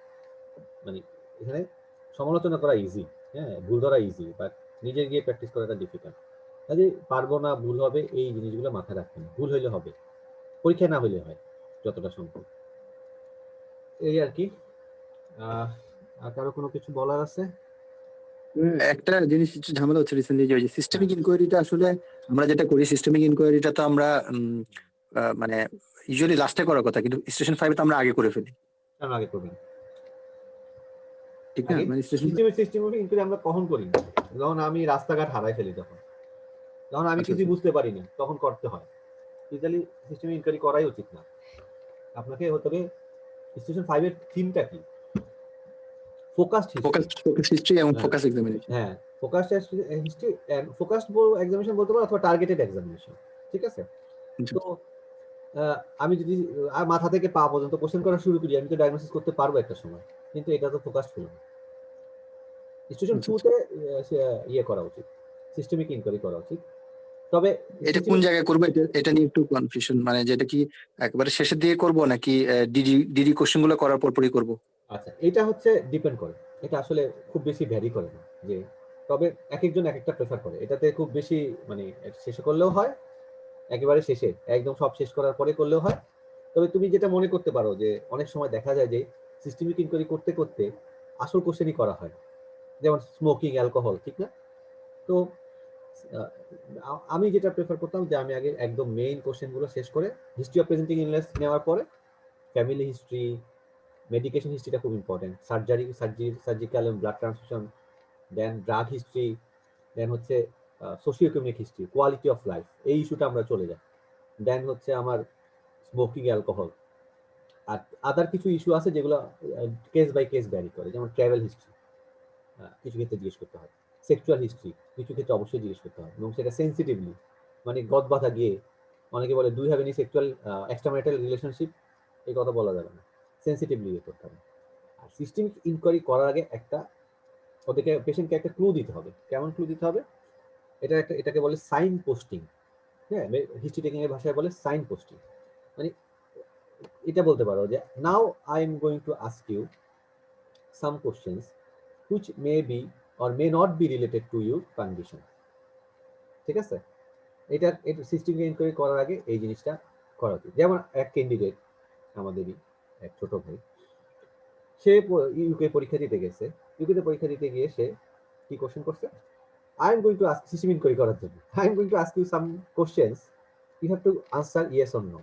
[SPEAKER 1] মানে এখানে সমালোচনা করা ইজি, হ্যাঁ, ভুল ধরা ইজি, বাট নিজে গিয়ে প্র্যাকটিস করাটা ডিফিকাল্ট। কাজে পারবো না, ভুল হবে, এই জিনিসগুলো মাথায় রাখবেন। ভুল হইলে হবে, পরীক্ষা না হইলে হয়, যতটা সম্ভব। এই আর কি। আর কারো কোনো কিছু বলার আছে?
[SPEAKER 2] একটা জিনিস একটু ঝামেলা হচ্ছে রিসেন্টলি, যে সিস্টেমিক ইনকোয়ারিটা আসলে আমরা যেটা করি, সিস্টেমিক ইনকোয়ারিটা তো আমরা মানে ইউজুয়ালি লাস্টে করার কথা, কিন্তু স্টেশন 5 তো আমরা আগে করে ফেলি,
[SPEAKER 1] কেন আগে করবেন?
[SPEAKER 2] ঠিক না?
[SPEAKER 1] আগে
[SPEAKER 2] মানে স্টেশন
[SPEAKER 1] সিস্টেমেটিক ইনকোয়ারি আমরা কখন করি না? যখন আমি রাস্তাঘাট হারাই ফেলি, যখন আমি
[SPEAKER 2] আচ্ছা
[SPEAKER 1] কিছু
[SPEAKER 2] আচ্ছা
[SPEAKER 1] বুঝতে পারি না, তখন করতে হয়। ইউজুয়ালি সিস্টেমিক ইনকোয়ারি করাই উচিত না। আপনাকে হতে হবে স্টেশন 5 এর থিমটা কি? Focused history.
[SPEAKER 2] ফোকাস হিস্ট্রি এবং
[SPEAKER 1] হ্যাঁ,
[SPEAKER 2] ফোকাস এক্সামিনেশন।
[SPEAKER 1] হ্যাঁ, focused history and focused examination বলতে পারো, অথবা টার্গেটেড এক্সামিনেশন। ঠিক আছে? তো আমি যদি মাথা থেকে পা পর্যন্ত কোশ্চেন করা শুরু করি, আমি তো ডায়াগনোসিস করতে পারবো একটা সময়, কিন্তু এটা তো ফোকাসড হলো না। স্টেশন 2 তে ইয়ে করা উচিত, সিস্টেমিক ইনকোয়ারি করা উচিত। তবে
[SPEAKER 2] এটা কোন জায়গায় করবো, এটা নিয়ে একটু কনফিউশন, মানে যেটা কি একেবারে শেষের দিকে করবো নাকি ডিডি ডিডি কোশ্চেন গুলো করার পরই করবো?
[SPEAKER 1] আচ্ছা, এটা হচ্ছে ডিপেন্ড করে, এটা আসলে খুব বেশি ভ্যারি করে না, যে তবে এক একজন এক একটা প্রেফার করে। এটাতে খুব বেশি মানে শেষে করলেও হয়, একেবারে শেষে একদম সব শেষ করার পরে করলেও হয়। তবে তুমি যেটা মনে করতে পারো যে অনেক সময় দেখা যায় যে সিস্টেমিক ইনকোয়ারি করতে করতে আসল কোশ্চেনই করা হয়, যেমন স্মোকিং, অ্যালকোহল, ঠিক না? তো আমি যেটা প্রেফার করতাম যে আমি আগে একদম মেইন কোশ্চেনগুলো শেষ করে হিস্ট্রি অফ প্রেজেন্টিং ইলনেস নেওয়ার পরে ফ্যামিলি হিস্ট্রি, মেডিকেশন হিস্ট্রিটা খুব ইম্পর্টেন্ট, সার্জিক্যাল এবং ব্লাড ট্রান্সফিউশন, দেন ড্রাগ হিস্ট্রি, দেন হচ্ছে socio economic history, quality of life, এই ইস্যুটা আমরা চলে যাই। দেন হচ্ছে আমার স্মোকিং, অ্যালকোহল। আর আদার কিছু ইস্যু আছে যেগুলো কেস বাই কেস ভ্যারি করে, যেমন ট্রাভেল হিস্ট্রি কিছু ক্ষেত্রে জিজ্ঞেস করতে হয়, সেক্সুয়াল হিস্ট্রি কিছু ক্ষেত্রে অবশ্যই জিজ্ঞেস করতে হয়, এবং সেটা সেন্সিটিভলি, মানে গদ বাধা গিয়ে। অনেকে বলে do have any sexual extramarital relationship, এই কথা বলা যাবে না, সেন্সিটিভলি ইয়ে করতে হবে। আর সিস্টেমিক ইনকোয়ারি করার আগে একটা ওদেরকে পেশেন্টকে একটা ক্লু দিতে হবে। কেমন ক্লু দিতে হবে? এটাকে বলে সাইন পোস্টিং। হ্যাঁ, হিস্ট্রি টেকিং এর ভাষায় বলে সাইন পোস্টিং। মানে এটা বলতে পারো যে now I am going to ask you some questions which may be or may not be related to your condition। ঠিক আছে? এটা সিস্টেমিক ইনকোয়ারি করার আগে এই জিনিসটা করা উচিত। যেমন এক ক্যান্ডিডেট, আমাদেরই এক ছোট ভাই, সে ইউকে পরীক্ষা দিতে গেছে। ইউকেতে পরীক্ষা দিতে গিয়ে সে কি কোশ্চেন করছে, I am going to ask system enquiry করার জন্য, I am going to ask you some questions, you have to answer yes or no।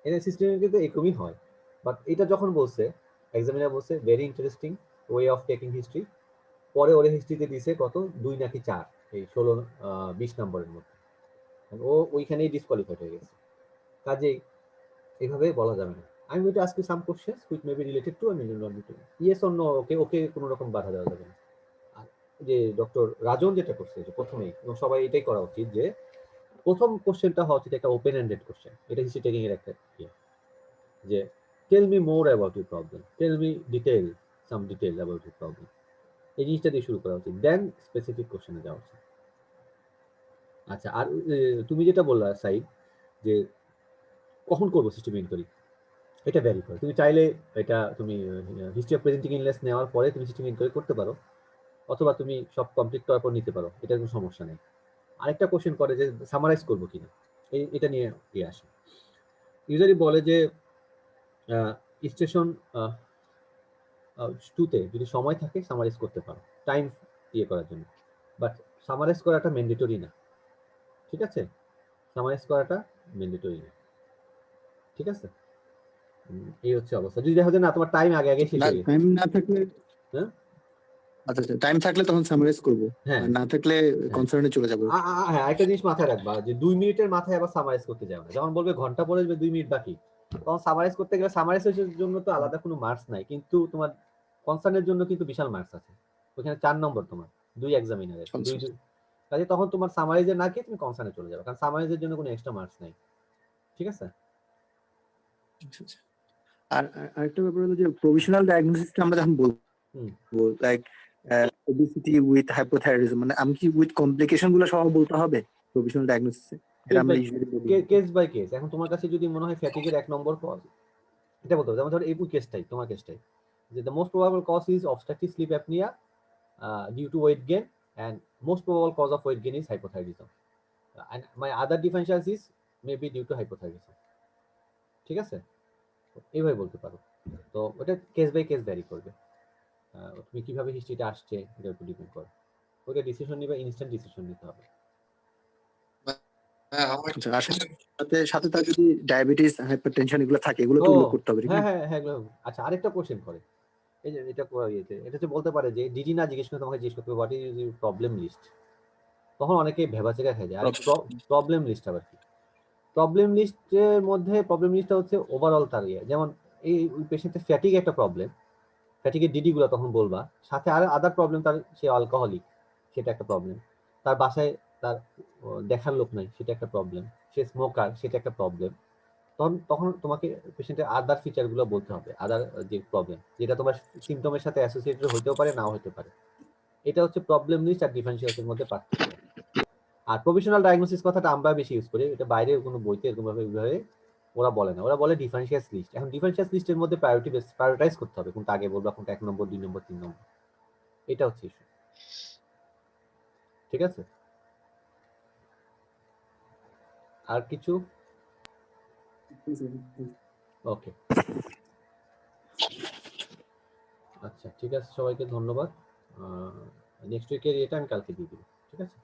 [SPEAKER 1] এর সিস্টেম কিন্তু এরকমই হয়, বাট এটা যখন বলছে এক্সামিনার বলছে very interesting way of taking history, পরে ওরে হিস্ট্রিতে দিছে কত 2 নাকি 4, এই 16-20 নম্বরের মধ্যে, ও ওইখানেই ডিসকোয়ালিফাইড হয়ে গেছে। কাজেই এভাবে বলা যাবে না। I am going to ask you some questions which may be related to yes or no, okay okay কোনো রকম বাধা দেওয়া যাবে না। আর যে ডক্টর রাজন যেটা করছে যে প্রথমেই, এবং সবাই এটাই করা উচিত, যে প্রথম কোশ্চেনটা হওয়া উচিত একটা ওপেন এন্ডেড কোশ্চেন। এটা হিস্ট্রি টেকিং এর একটা ইয়ে, যে tell me more about your problem, tell me some detail about your problem. এই জিনিসটা দিয়ে শুরু করা উচিত, দেন স্পেসিফিক কোশ্চেনে যাওয়া উচিত। আচ্ছা, আর তুমি যেটা বললা সাইড, যে কখন করবো সিস্টেম ইনকোয়ারি, এটা ভ্যারি করে। তুমি চাইলে এটা তুমি হিস্ট্রি অফ প্রেজেন্টিং ইনলেস নেওয়ার পরে তুমি সিস্টেম ইনকোয়ারি করতে পারো, অথবা তুমি সব কমপ্লিট করার পর নিতে পারো, এটা কোনো সমস্যা নেই। আরেকটা কোশ্চেন করে যে সামারাইজ করবো কিনা, এটা নিয়ে ইয়ে আসে। ইউজারই বলে যে স্টেশন 2-তে যদি সময় থাকে সামারাইজ করতে পারো, টাইম ইয়ে করার জন্য, বাট সামারাইজ করাটা ম্যান্ডেটরি না। ঠিক আছে, সামারাইজ করাটা ম্যান্ডেটরি না। ঠিক আছে, এই হচ্ছে অবস্থা। যদি দেখা যায় না তোমার টাইম আগে আগে শেষ হয়ে গেছে,
[SPEAKER 2] টাইম না থাকলে,
[SPEAKER 1] হ্যাঁ
[SPEAKER 2] আচ্ছা আচ্ছা, টাইম থাকলে তখন সামারাইজ করবো,
[SPEAKER 1] হ্যাঁ
[SPEAKER 2] আর না থাকলে কনসার্নে চলে যাবো।
[SPEAKER 1] হ্যাঁ, একটা জিনিস মাথায় রাখবা, যে 2 মিনিটের মাথায় আবার সামারাইজ করতে যাও না। যেমন বলবে ঘন্টা পরে 2 মিনিট বাকি, তখন সামারাইজ করতে গেলে সামারাইজের জন্য তো আলাদা কোনো মার্কস নাই, কিন্তু তোমার কনসার্নের জন্য কিন্তু বিশাল মার্কস আছে। ওখানে 4 নম্বর তোমার 2 এক্সামিনারের, কাজে তখন তোমার সামারাইজে না গিয়ে তুমি কনসার্নে চলে যাবে, কারণ সামারাইজের জন্য কোনো এক্সট্রা মার্কস নাই। ঠিক আছে।
[SPEAKER 2] আচ্ছা, আচ্ছা। আর আরেকটা ব্যাপার হলো যে প্রভিশনাল ডায়াগনোসিসটা আমরা যখন বলবো, লাইক ওবেসিটি উইথ হাইপোথাইরয়েডিজম, মানে আমি কি উইথ কমপ্লিকেশন গুলো সহ বলতে হবে প্রভিশনাল ডায়াগনোসিসে? এটা আমরা ইউজুয়ালি বলি
[SPEAKER 1] কেস বাই কেস। এখন তোমার কাছে যদি মনে হয় ফ্যাটিকের 1 নম্বর কজ, এটা বলতে হবে। যেমন ধরো এই কেসটাই, তোমার কেসটাই, যে the most probable cause is obstructive sleep apnoea due to weight gain, and most probable cause of weight gain is hypothyroidism, and my other differentials is maybe due to hypothyroidism। ঠিক আছে, এইভাবে বলতে পারো। তো ওটা কেস বাই কেস ভ্যারি করবে, তুমি কিভাবে হিস্ট্রিটা আসছে এটার উপর ডিপেন্ড করে। ওটা ডিসিশন নিবে, ইনস্ট্যান্ট ডিসিশন নিতে হবে।
[SPEAKER 6] হ্যাঁ আমার
[SPEAKER 2] আচ্ছা, আর সাথে সাথে তার যদি ডায়াবেটিস, হাইপারটেনশন এগুলো থাকে, এগুলো তো উল্লেখ করতে হবে, ঠিক
[SPEAKER 1] হ্যাঁ
[SPEAKER 2] না?
[SPEAKER 1] হ্যাঁ হ্যাঁ এগুলো। আচ্ছা, আরেকটা কোশ্চেন করে, এই যে এটা এটা হচ্ছে বলতে পারে যে ডিডি না জিজ্ঞেস করে তোমাকে জিজ্ঞেস করতে হবে what is your problem list. তখন অনেকে ভেবাচেকা খেয়ে যায়। আর প্রবলেম লিস্ট আবার কি? প্রবলেম লিস্টের মধ্যে প্রবলেম লিস্টটা হচ্ছে ওভারঅল তার ইয়ে। যেমন এই পেশেন্টের ফ্যাটিক একটা প্রবলেম, ফ্যাটিকের ডিডি গুলো তখন বলবা, সাথে আর আদার প্রবলেম, তার সে অ্যালকোহলিক, সেটা একটা প্রবলেম, তার বাসায় তার দেখার লোক নাই, সেটা একটা প্রবলেম, সে স্মোকার, সেটা একটা প্রবলেম। তখন তোমাকে পেশেন্টের আদার ফিচার গুলো বলতে হবে, আদার যে প্রবলেম যেটা তোমার সিমটমের সাথে অ্যাসোসিয়েটেড হতেও পারে, নাও হতে পারে। এটা হচ্ছে প্রবলেম লিস্ট আর ডিফারেন্সিয়ালসের মধ্যে পার্থক্য। আর প্রভিশনাল ডায়াগনোসিস কথাটা আমরা বেশি ইউজ করি, এটা বাইরে কোনো বইতে এরকম ভাবে ওরা বলে না, ওরা বলে ডিফারেন্সিয়াস লিস্ট। এখন ডিফারেন্সিয়াস লিস্টের মধ্যে প্রায়োরিটাইজ করতে হবে, কোনটা আগে বলবা, কোনটা 1 নম্বর, 2 নম্বর, 3 নম্বর, এটা হচ্ছে ইস্যু। ঠিক আছে, আর কিছু? ওকে, আচ্ছা ঠিক আছে, সবাইকে ধন্যবাদ। নেক্সট উইকের এটা আমি কালকে দিয়ে দিব। ঠিক আছে।